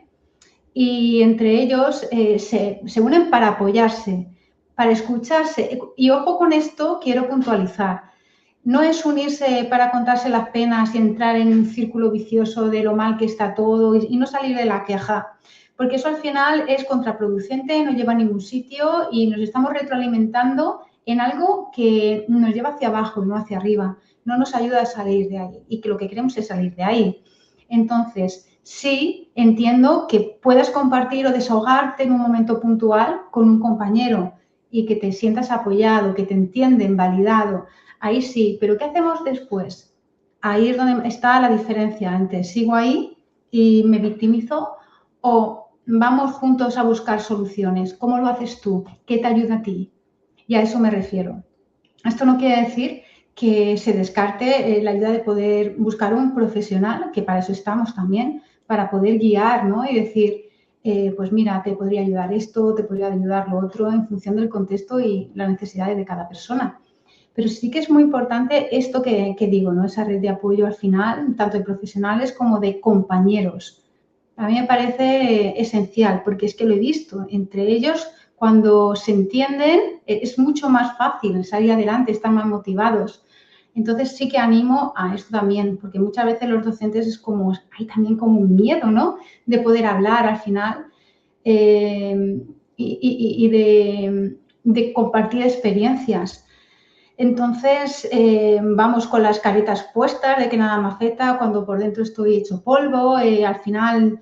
y entre ellos se unen para apoyarse, para escucharse. Y ojo con esto, quiero puntualizar. No es unirse para contarse las penas y entrar en un círculo vicioso de lo mal que está todo y no salir de la queja, porque eso al final es contraproducente, no lleva a ningún sitio y nos estamos retroalimentando en algo que nos lleva hacia abajo y no hacia arriba, no nos ayuda a salir de ahí y que lo que queremos es salir de ahí. Entonces, sí entiendo que puedas compartir o desahogarte en un momento puntual con un compañero y que te sientas apoyado, que te entienden, validado. Ahí sí, pero ¿qué hacemos después? Ahí es donde está la diferencia entre sigo ahí y me victimizo o vamos juntos a buscar soluciones. ¿Cómo lo haces tú? ¿Qué te ayuda a ti? Y a eso me refiero. Esto no quiere decir que se descarte la ayuda de poder buscar un profesional, que para eso estamos también, para poder guiar, ¿no? Y decir, pues mira, te podría ayudar esto, te podría ayudar lo otro, en función del contexto y las necesidades de cada persona. Pero sí que es muy importante esto que digo, ¿no? Esa red de apoyo al final, tanto de profesionales como de compañeros. A mí me parece esencial porque es que lo he visto. Entre ellos, cuando se entienden, es mucho más fácil salir adelante, están más motivados. Entonces sí que animo a esto también, porque muchas veces los docentes es como, hay también como un miedo, ¿no? De poder hablar al final y de compartir experiencias. Entonces, vamos con las caritas puestas de que nada me afecta cuando por dentro estoy hecho polvo, al final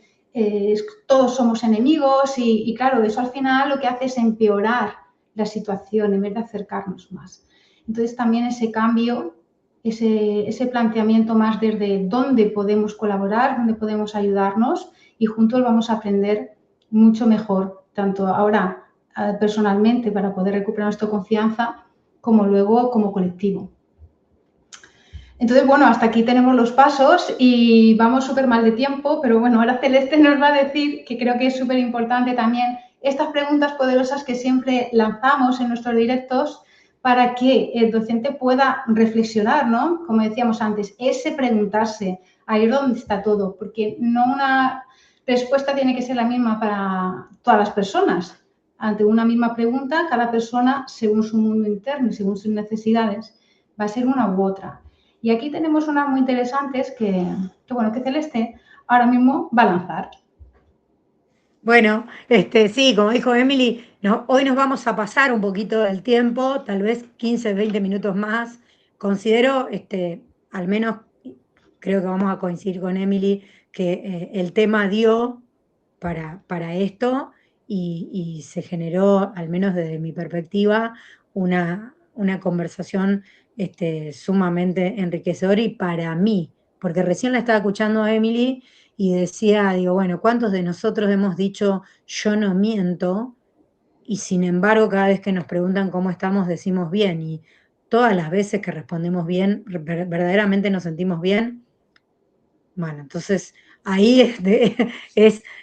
todos somos enemigos y claro, eso al final lo que hace es empeorar la situación en vez de acercarnos más. Entonces, también ese cambio, ese planteamiento más desde dónde podemos colaborar, dónde podemos ayudarnos y juntos vamos a aprender mucho mejor, tanto ahora personalmente para poder recuperar nuestra confianza, como luego como colectivo. Entonces, bueno, hasta aquí tenemos los pasos y vamos súper mal de tiempo, pero bueno, ahora Celeste nos va a decir, que creo que es súper importante también, estas preguntas poderosas que siempre lanzamos en nuestros directos para que el docente pueda reflexionar, ¿no? Como decíamos antes, ese preguntarse, ahí es donde está todo, porque no una respuesta tiene que ser la misma para todas las personas. Ante una misma pregunta, cada persona, según su mundo interno y según sus necesidades, va a ser una u otra. Y aquí tenemos unas muy interesantes bueno, que Celeste ahora mismo va a lanzar. Bueno, sí, como dijo Emily, hoy nos vamos a pasar un poquito del tiempo, tal vez 15, 20 minutos más. Considero, al menos creo que vamos a coincidir con Emily, que el tema dio para esto y se generó, al menos desde mi perspectiva, una conversación sumamente enriquecedora y para mí, porque recién la estaba escuchando a Emily y decía, digo, bueno, ¿cuántos de nosotros hemos dicho yo no miento? Y sin embargo, cada vez que nos preguntan cómo estamos, decimos bien. Y todas las veces que respondemos bien, verdaderamente nos sentimos bien. Bueno, entonces ahí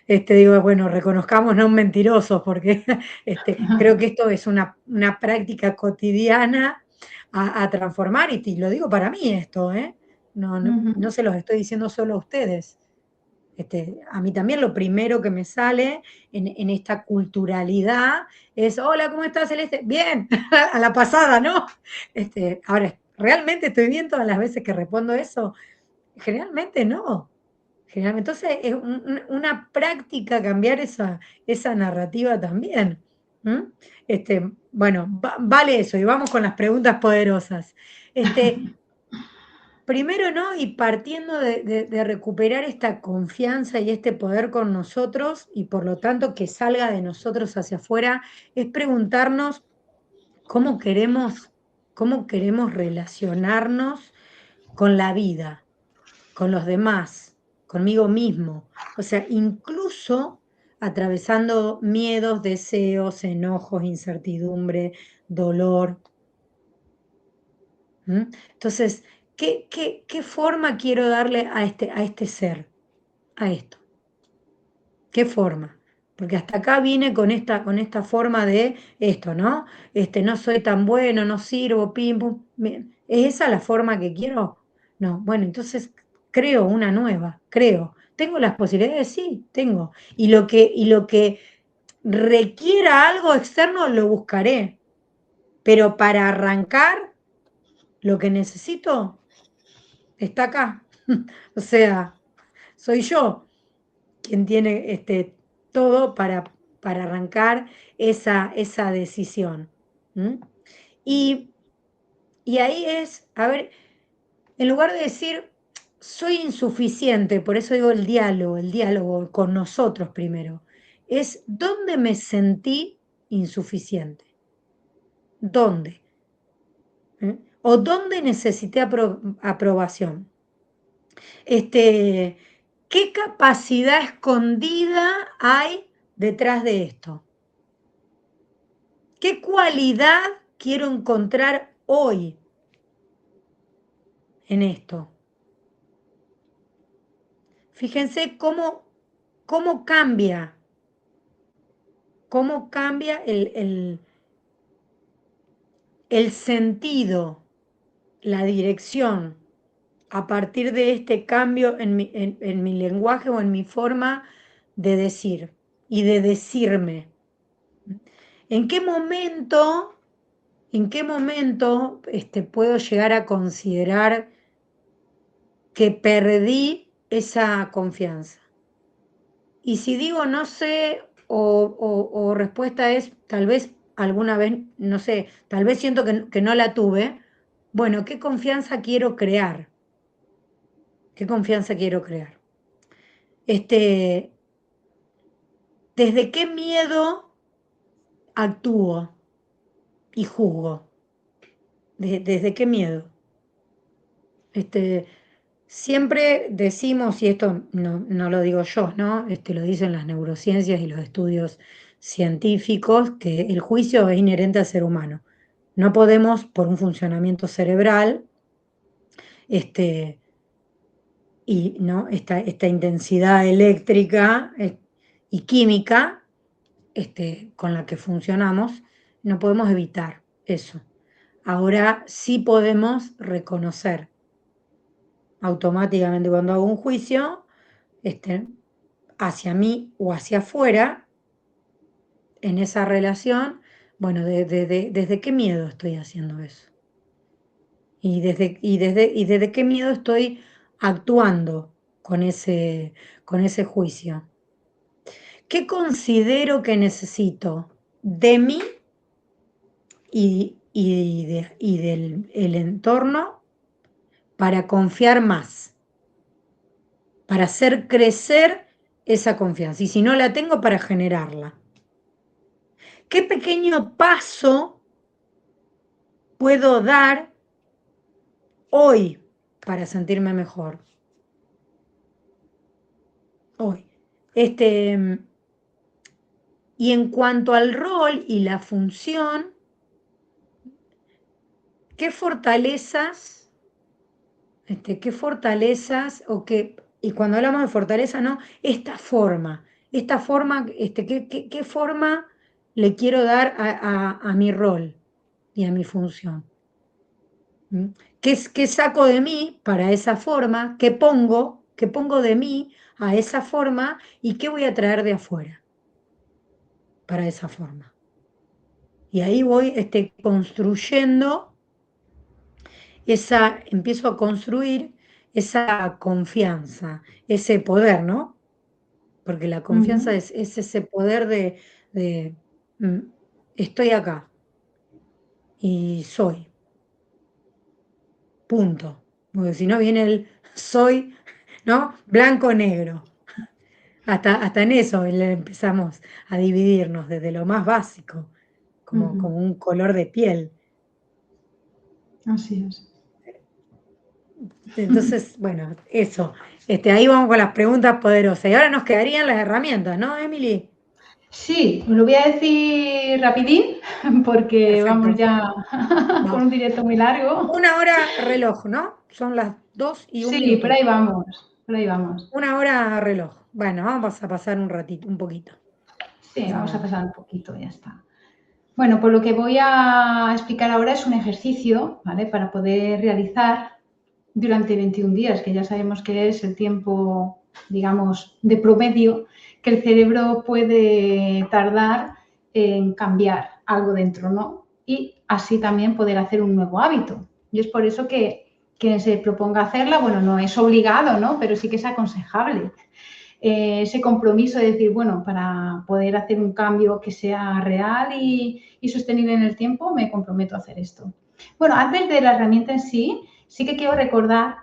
digo, bueno, reconozcamos no mentirosos, porque creo que esto es una práctica cotidiana a transformar, y lo digo para mí esto, ¿eh? No se los estoy diciendo solo a ustedes. A mí también lo primero que me sale en esta culturalidad es, hola, ¿cómo estás, Celeste? Bien, a la pasada, ¿no? Ahora, ¿realmente estoy bien todas las veces que respondo eso? Generalmente no. Generalmente, entonces es una práctica cambiar esa narrativa también. ¿Mm? Bueno, vale eso, y vamos con las preguntas poderosas. Primero, ¿no? Y partiendo de recuperar esta confianza y este poder con nosotros, y por lo tanto que salga de nosotros hacia afuera, es preguntarnos cómo queremos relacionarnos con la vida, con los demás, conmigo mismo. O sea, incluso atravesando miedos, deseos, enojos, incertidumbre, dolor. ¿Mm? Entonces, ¿qué forma quiero darle a este ser, a esto? ¿Qué forma? Porque hasta acá vine con esta forma de esto, ¿no? No soy tan bueno, no sirvo, pim, pum. ¿Es esa la forma que quiero? No, bueno, entonces creo una nueva, creo. ¿Tengo las posibilidades? Sí, tengo. Y lo que requiera algo externo lo buscaré. Pero para arrancar, lo que necesito está acá. O sea, soy yo quien tiene todo para arrancar esa decisión. ¿Mm? Y, y ahí es, a ver, en lugar de decir, soy insuficiente, por eso digo el diálogo con nosotros primero, es dónde me sentí insuficiente. ¿Dónde? ¿Mm? ¿O dónde necesité aprobación? ¿Qué capacidad escondida hay detrás de esto? ¿Qué cualidad quiero encontrar hoy en esto? Fíjense cómo cambia el sentido, la dirección, a partir de este cambio en mi lenguaje o en mi forma de decir y de decirme. ¿En qué momento, puedo llegar a considerar que perdí esa confianza? Y si digo no sé, o respuesta es tal vez alguna vez, no sé, tal vez siento que no la tuve, bueno, ¿qué confianza quiero crear? ¿Qué confianza quiero crear? ¿Desde qué miedo actúo y juzgo? ¿Desde qué miedo? Siempre decimos, y esto no lo digo yo, ¿no? Lo dicen las neurociencias y los estudios científicos, que el juicio es inherente al ser humano. No podemos, por un funcionamiento cerebral, y ¿no? esta intensidad eléctrica y química con la que funcionamos, no podemos evitar eso. Ahora sí podemos reconocer automáticamente cuando hago un juicio, hacia mí o hacia afuera, en esa relación, bueno, ¿desde qué miedo estoy haciendo eso? ¿Y desde qué miedo estoy actuando con ese juicio? ¿Qué considero que necesito de mí y del el entorno para confiar más, para hacer crecer esa confianza? Y si no la tengo, para generarla. ¿Qué pequeño paso puedo dar hoy para sentirme mejor? Hoy. Y en cuanto al rol y la función, ¿qué fortalezas, qué fortalezas o y cuando hablamos de fortaleza, ¿no? Esta forma, ¿qué forma le quiero dar a mi rol y a mi función? ¿Mm? ¿Qué saco de mí para esa forma? ¿Qué pongo de mí a esa forma? ¿Y qué voy a traer de afuera para esa forma? Y ahí voy construyendo empiezo a construir esa confianza, ese poder, ¿no? Porque la confianza Ujú. es ese poder de, mm, estoy acá y soy, punto. Porque si no viene el soy, ¿no? Blanco-negro. Hasta en eso empezamos a dividirnos desde lo más básico, como Ujú. un color de piel. Así es. Entonces, bueno, eso. Ahí vamos con las preguntas poderosas. Y ahora nos quedarían las herramientas, ¿no, Emily? Sí, os lo voy a decir rapidín porque vamos Perfecto. ya con Va. un directo muy largo. 1 hora reloj, ¿no? Son las 2 y 1 Sí, por minuto. ahí vamos, por ahí vamos. 1 hora reloj. Bueno, vamos a pasar un ratito, un poquito. Sí, Pasa vamos a nada. pasar un poquito, ya está. Bueno, pues lo que voy a explicar ahora es un ejercicio, ¿vale? Para poder realizar durante 21 días, que ya sabemos que es el tiempo, digamos, de promedio que el cerebro puede tardar en cambiar algo dentro, ¿no? Y así también poder hacer un nuevo hábito. Y es por eso que quien se proponga hacerla, bueno, no es obligado, ¿no? Pero sí que es aconsejable. Ese compromiso de decir, bueno, para poder hacer un cambio que sea real y sostenible en el tiempo, me comprometo a hacer esto. Bueno, antes de la herramienta en sí, sí que quiero recordar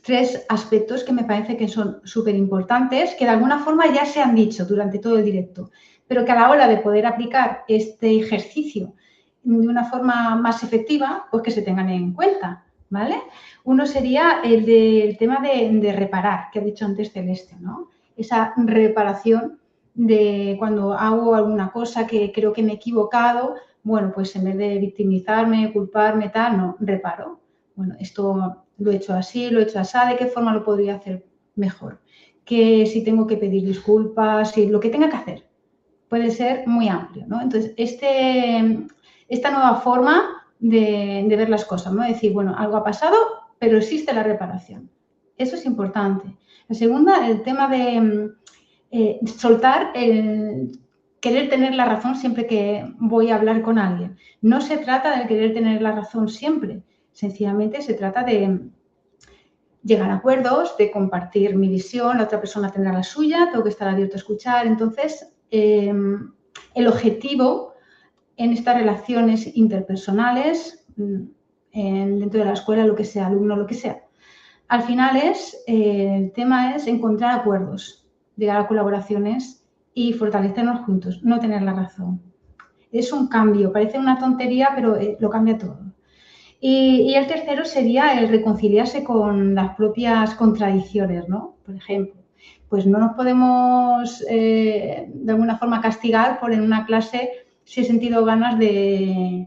3 aspectos que me parece que son súper importantes, que de alguna forma ya se han dicho durante todo el directo, pero que a la hora de poder aplicar este ejercicio de una forma más efectiva, pues que se tengan en cuenta, ¿vale? Uno sería el del tema de reparar, que ha dicho antes Celeste, ¿no? Esa reparación de cuando hago alguna cosa que creo que me he equivocado, bueno, pues en vez de victimizarme, culparme, tal, no, reparo. Bueno, esto lo he hecho así, lo he hecho así, ¿de qué forma lo podría hacer mejor? Que si tengo que pedir disculpas, si lo que tenga que hacer puede ser muy amplio, ¿no? Entonces, esta nueva forma de ver las cosas, ¿no? Decir, bueno, algo ha pasado, pero existe la reparación. Eso es importante. La segunda, el tema de soltar el querer tener la razón siempre que voy a hablar con alguien. No se trata de querer tener la razón siempre, sencillamente se trata de llegar a acuerdos, de compartir mi visión, la otra persona tendrá la suya, tengo que estar abierto a escuchar. Entonces, el objetivo en estas relaciones interpersonales, dentro de la escuela, lo que sea, alumno, lo que sea, al final el tema es encontrar acuerdos, llegar a colaboraciones y fortalecernos juntos, no tener la razón. Es un cambio, parece una tontería, pero lo cambia todo. Y el tercero sería el reconciliarse con las propias contradicciones, ¿no? Por ejemplo, pues no nos podemos de alguna forma castigar por en una clase si he sentido ganas de,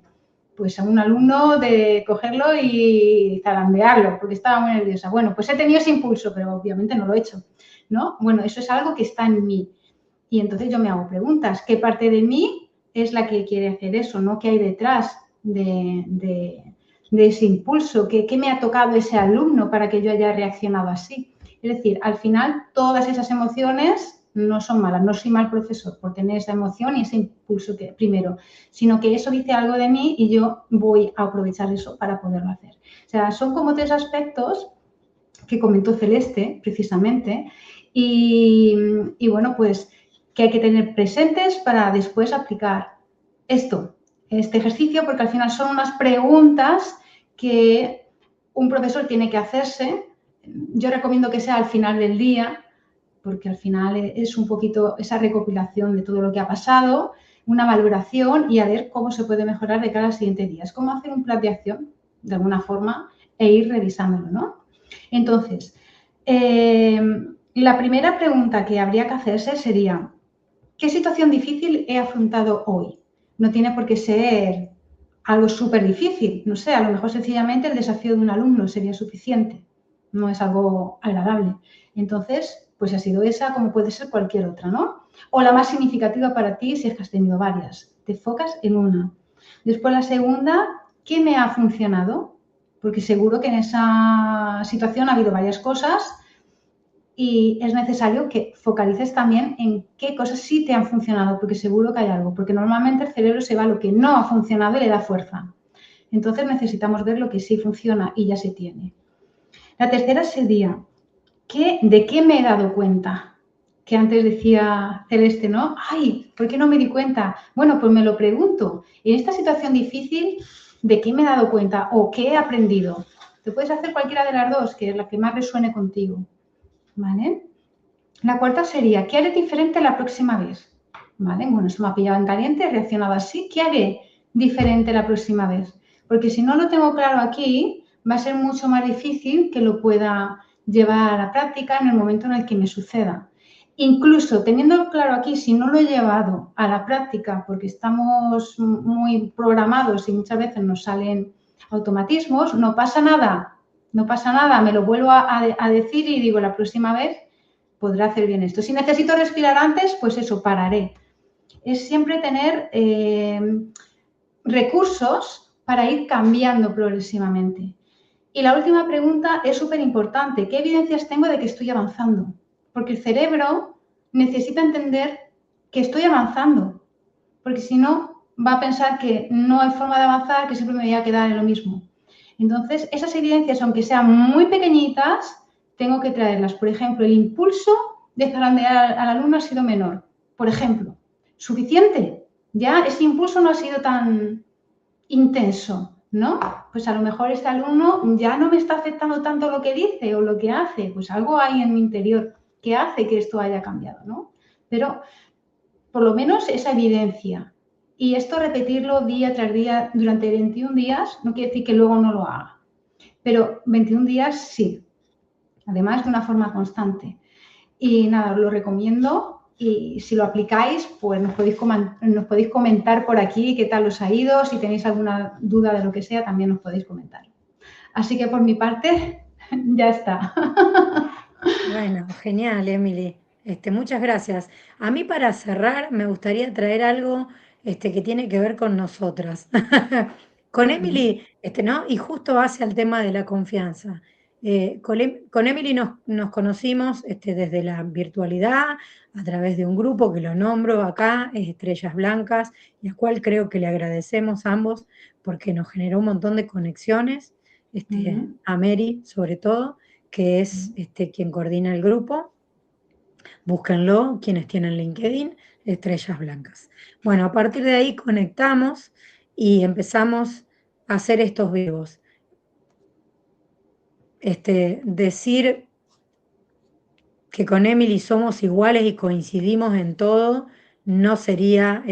pues a un alumno de cogerlo y zarandearlo porque estaba muy nerviosa. Bueno, pues he tenido ese impulso, pero obviamente no lo he hecho, ¿no? Bueno, eso es algo que está en mí. Y entonces yo me hago preguntas. ¿Qué parte de mí es la que quiere hacer eso, ¿no? ¿Qué hay detrás de ese impulso? ¿Qué me ha tocado ese alumno para que yo haya reaccionado así? Es decir, al final todas esas emociones no son malas, no soy mal profesor por tener esa emoción y ese impulso que, primero, sino que eso dice algo de mí y yo voy a aprovechar eso para poderlo hacer. O sea, son como 3 aspectos que comentó Celeste, precisamente, y bueno, pues que hay que tener presentes para después aplicar este ejercicio, porque al final son unas preguntas que un profesor tiene que hacerse. Yo recomiendo que sea al final del día, porque al final es un poquito esa recopilación de todo lo que ha pasado, una valoración y a ver cómo se puede mejorar de cara al siguiente día. Es como hacer un plan de acción, de alguna forma, e ir revisándolo, ¿no? Entonces, la primera pregunta que habría que hacerse sería, ¿qué situación difícil he afrontado hoy? No tiene por qué ser algo súper difícil, no sé, a lo mejor sencillamente el desafío de un alumno sería suficiente. no es algo agradable. Entonces, pues ha sido esa como puede ser cualquier otra, ¿no? O la más significativa para ti si es que has tenido varias. Te enfocas en una. Después la segunda, ¿qué me ha funcionado? Porque seguro que en esa situación ha habido varias cosas y es necesario que focalices también en qué cosas sí te han funcionado, porque seguro que hay algo, porque normalmente el cerebro se va a lo que no ha funcionado y le da fuerza. Entonces necesitamos ver lo que sí funciona y ya se tiene. La tercera sería, ¿de qué me he dado cuenta? Que antes decía Celeste, ¿no? Ay, ¿por qué no me di cuenta? Bueno, pues me lo pregunto. En esta situación difícil, ¿de qué me he dado cuenta o qué he aprendido? Te puedes hacer cualquiera de las dos, que es la que más resuene contigo. ¿Vale? La cuarta sería, ¿qué haré diferente la próxima vez? ¿Vale? Bueno, esto me ha pillado en caliente, he reaccionado así. ¿Qué haré diferente la próxima vez? Porque si no lo tengo claro aquí, va a ser mucho más difícil que lo pueda llevar a la práctica en el momento en el que me suceda. Incluso teniendo claro aquí, si no lo he llevado a la práctica, porque estamos muy programados y muchas veces nos salen automatismos, no pasa nada, no pasa nada, me lo vuelvo a decir y digo la próxima vez podrá hacer bien esto. Si necesito respirar antes, pues eso, pararé. Es siempre tener recursos para ir cambiando progresivamente. Y la última pregunta es súper importante. ¿Qué evidencias tengo de que estoy avanzando? Porque el cerebro necesita entender que estoy avanzando, porque si no, va a pensar que no hay forma de avanzar, que siempre me voy a quedar en lo mismo. Entonces, esas evidencias, aunque sean muy pequeñitas, tengo que traerlas. Por ejemplo, el impulso de zarandear al alumno ha sido menor. Por ejemplo, suficiente. Ya ese impulso no ha sido tan intenso, ¿no? Pues a lo mejor este alumno ya no me está aceptando tanto lo que dice o lo que hace. Pues algo hay en mi interior que hace que esto haya cambiado, ¿no? Pero por lo menos esa evidencia. Y esto repetirlo día tras día durante 21 días no quiere decir que luego no lo haga. Pero 21 días sí, además de una forma constante. Y nada, os lo recomiendo y si lo aplicáis, pues nos podéis comentar por aquí qué tal os ha ido. Si tenéis alguna duda de lo que sea, también nos podéis comentar. Así que por mi parte, ya está. Bueno, genial, Emily. Muchas gracias. A mí para cerrar me gustaría traer algo que tiene que ver con nosotras. Con Emily, ¿no? Y justo hacia el tema de la confianza. Con Emily nos conocimos desde la virtualidad, a través de un grupo que lo nombro acá, Estrellas Blancas, y al cual creo que le agradecemos a ambos porque nos generó un montón de conexiones, a Mary sobre todo que es quien coordina el grupo. Búsquenlo, quienes tienen LinkedIn, Estrellas Blancas. Bueno, a partir de ahí conectamos y empezamos a hacer estos vivos. Decir que con Emily somos iguales y coincidimos en todo, no sería,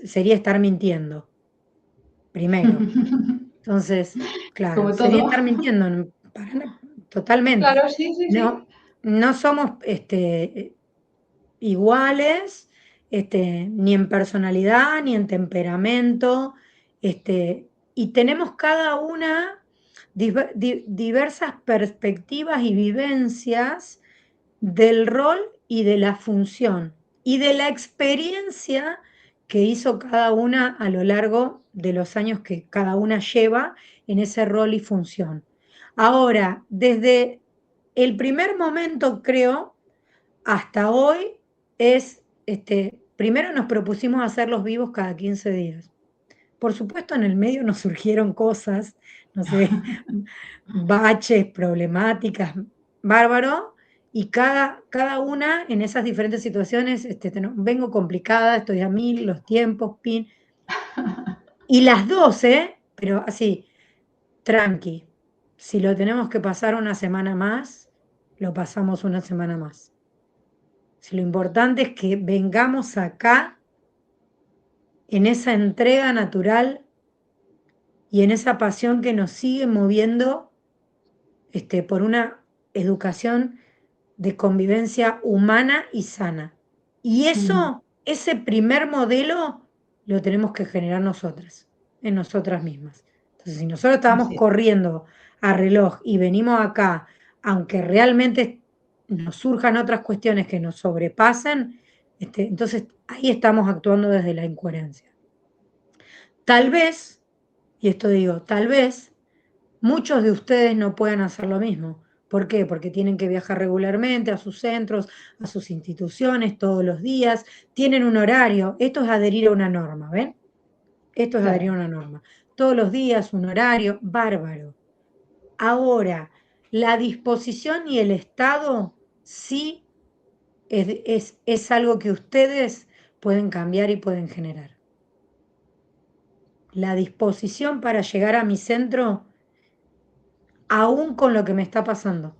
sería estar mintiendo, primero. Entonces, claro, Como sería todo. estar mintiendo, totalmente. Claro, sí, sí, sí. No, no somos iguales, ni en personalidad, ni en temperamento, y tenemos cada una diversas perspectivas y vivencias del rol y de la función y de la experiencia que hizo cada una a lo largo de los años que cada una lleva en ese rol y función. Ahora, desde el primer momento, creo, hasta hoy es, primero nos propusimos hacerlos vivos cada 15 días. Por supuesto, en el medio nos surgieron cosas, no sé, baches, problemáticas, bárbaro, y cada una en esas diferentes situaciones, vengo complicada, estoy a mil, los tiempos, pin, y las 12, pero así, tranqui, si lo tenemos que pasar una semana más, lo pasamos una semana más. Si lo importante es que vengamos acá en esa entrega natural y en esa pasión que nos sigue moviendo por una educación de convivencia humana y sana. Y eso, ese primer modelo, lo tenemos que generar nosotras, en nosotras mismas. Entonces, si nosotros estábamos Así es. corriendo a reloj y venimos acá aunque realmente nos surjan otras cuestiones que nos sobrepasen, entonces ahí estamos actuando desde la incoherencia. Tal vez, y esto digo, tal vez muchos de ustedes no puedan hacer lo mismo. ¿Por qué? Porque tienen que viajar regularmente a sus centros, a sus instituciones, todos los días, tienen un horario. Esto es adherir a una norma, ¿ven? Esto es adherir a una norma. Todos los días, un horario, bárbaro. Ahora, la disposición y el estado sí es algo que ustedes pueden cambiar y pueden generar. La disposición para llegar a mi centro, aún con lo que me está pasando.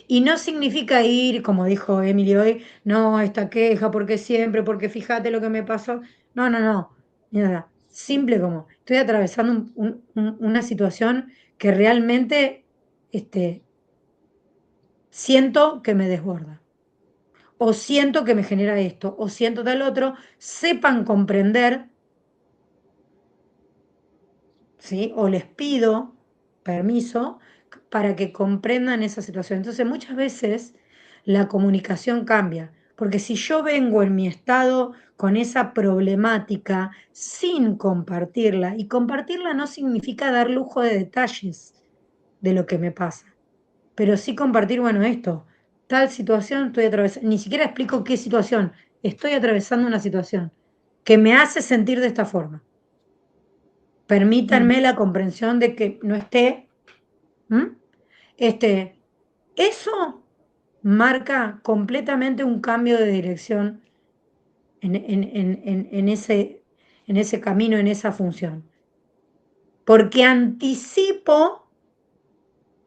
Y no significa ir, como dijo Emily hoy, no, esta queja, porque siempre, porque fíjate lo que me pasó. No, no, no. Nada. Simple como, estoy atravesando una situación que realmente siento que me desborda. O siento que me genera esto, o siento tal otro. Sepan comprender, ¿sí? O les pido permiso para que comprendan esa situación. Entonces, muchas veces la comunicación cambia, porque si yo vengo en mi estado con esa problemática sin compartirla, y compartirla no significa dar lujo de detalles de lo que me pasa, pero sí compartir, bueno, esto, tal situación estoy atravesando, ni siquiera explico qué situación, estoy atravesando una situación que me hace sentir de esta forma. Permítanme la comprensión de que no esté. Eso marca completamente un cambio de dirección en ese camino, en esa función. Porque anticipo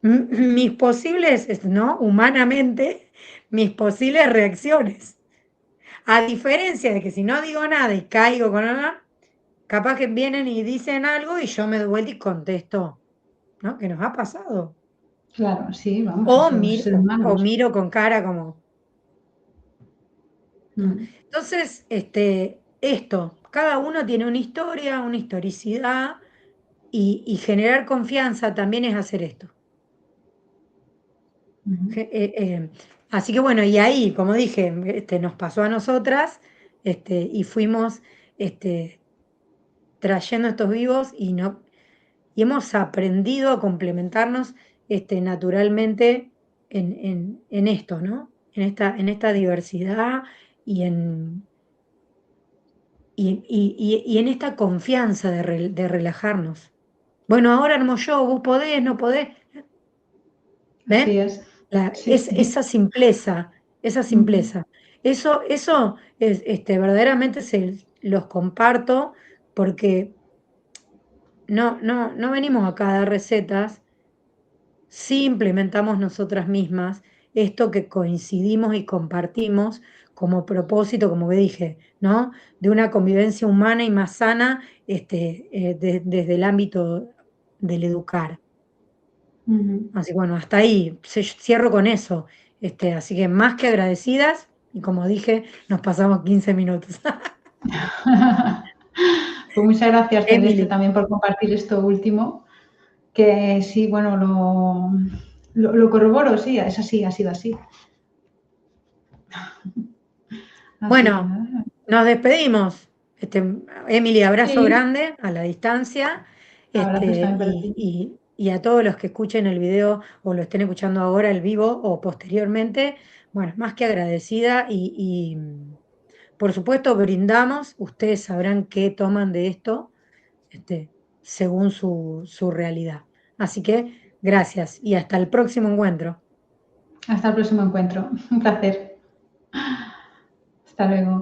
mis posibles, ¿no? Humanamente, mis posibles reacciones. A diferencia de que si no digo nada y caigo con nada, capaz que vienen y dicen algo y yo me doy vuelta y contesto, ¿no? Que nos ha pasado. Claro, sí, vamos, eso es ser O humanos. miro con cara como. Entonces, cada uno tiene una historia, una historicidad, y generar confianza también es hacer esto. Así que bueno, y ahí, como dije, nos pasó a nosotras, y fuimos trayendo estos vivos y hemos aprendido a complementarnos naturalmente en esto, ¿no? En esta diversidad y y en esta confianza de relajarnos. Bueno, ahora armo yo, vos podés, no podés. Así ¿Ven? es. Sí, sí. Esa simpleza, esa simpleza. Eso es, verdaderamente los comparto porque no venimos acá a dar recetas, sí implementamos nosotras mismas esto que coincidimos y compartimos como propósito, como que dije, ¿no? De una convivencia humana y más sana, desde el ámbito del educar. Así que bueno, hasta ahí, cierro con eso. Así que más que agradecidas, y como dije, nos pasamos 15 minutos. Pues muchas gracias, Celeste, Emily. también por compartir esto último, que sí, bueno, lo corroboro, sí, es así, ha sido así. Así que Bueno, nada. nos despedimos. Emily, abrazo Sí, grande a la distancia, abrazos también para ti. y a todos los que escuchen el video o lo estén escuchando ahora, el vivo o posteriormente, bueno, más que agradecida y por supuesto brindamos, ustedes sabrán qué toman de esto, según su realidad. Así que gracias y hasta el próximo encuentro. Hasta el próximo encuentro. Un placer. Hasta luego.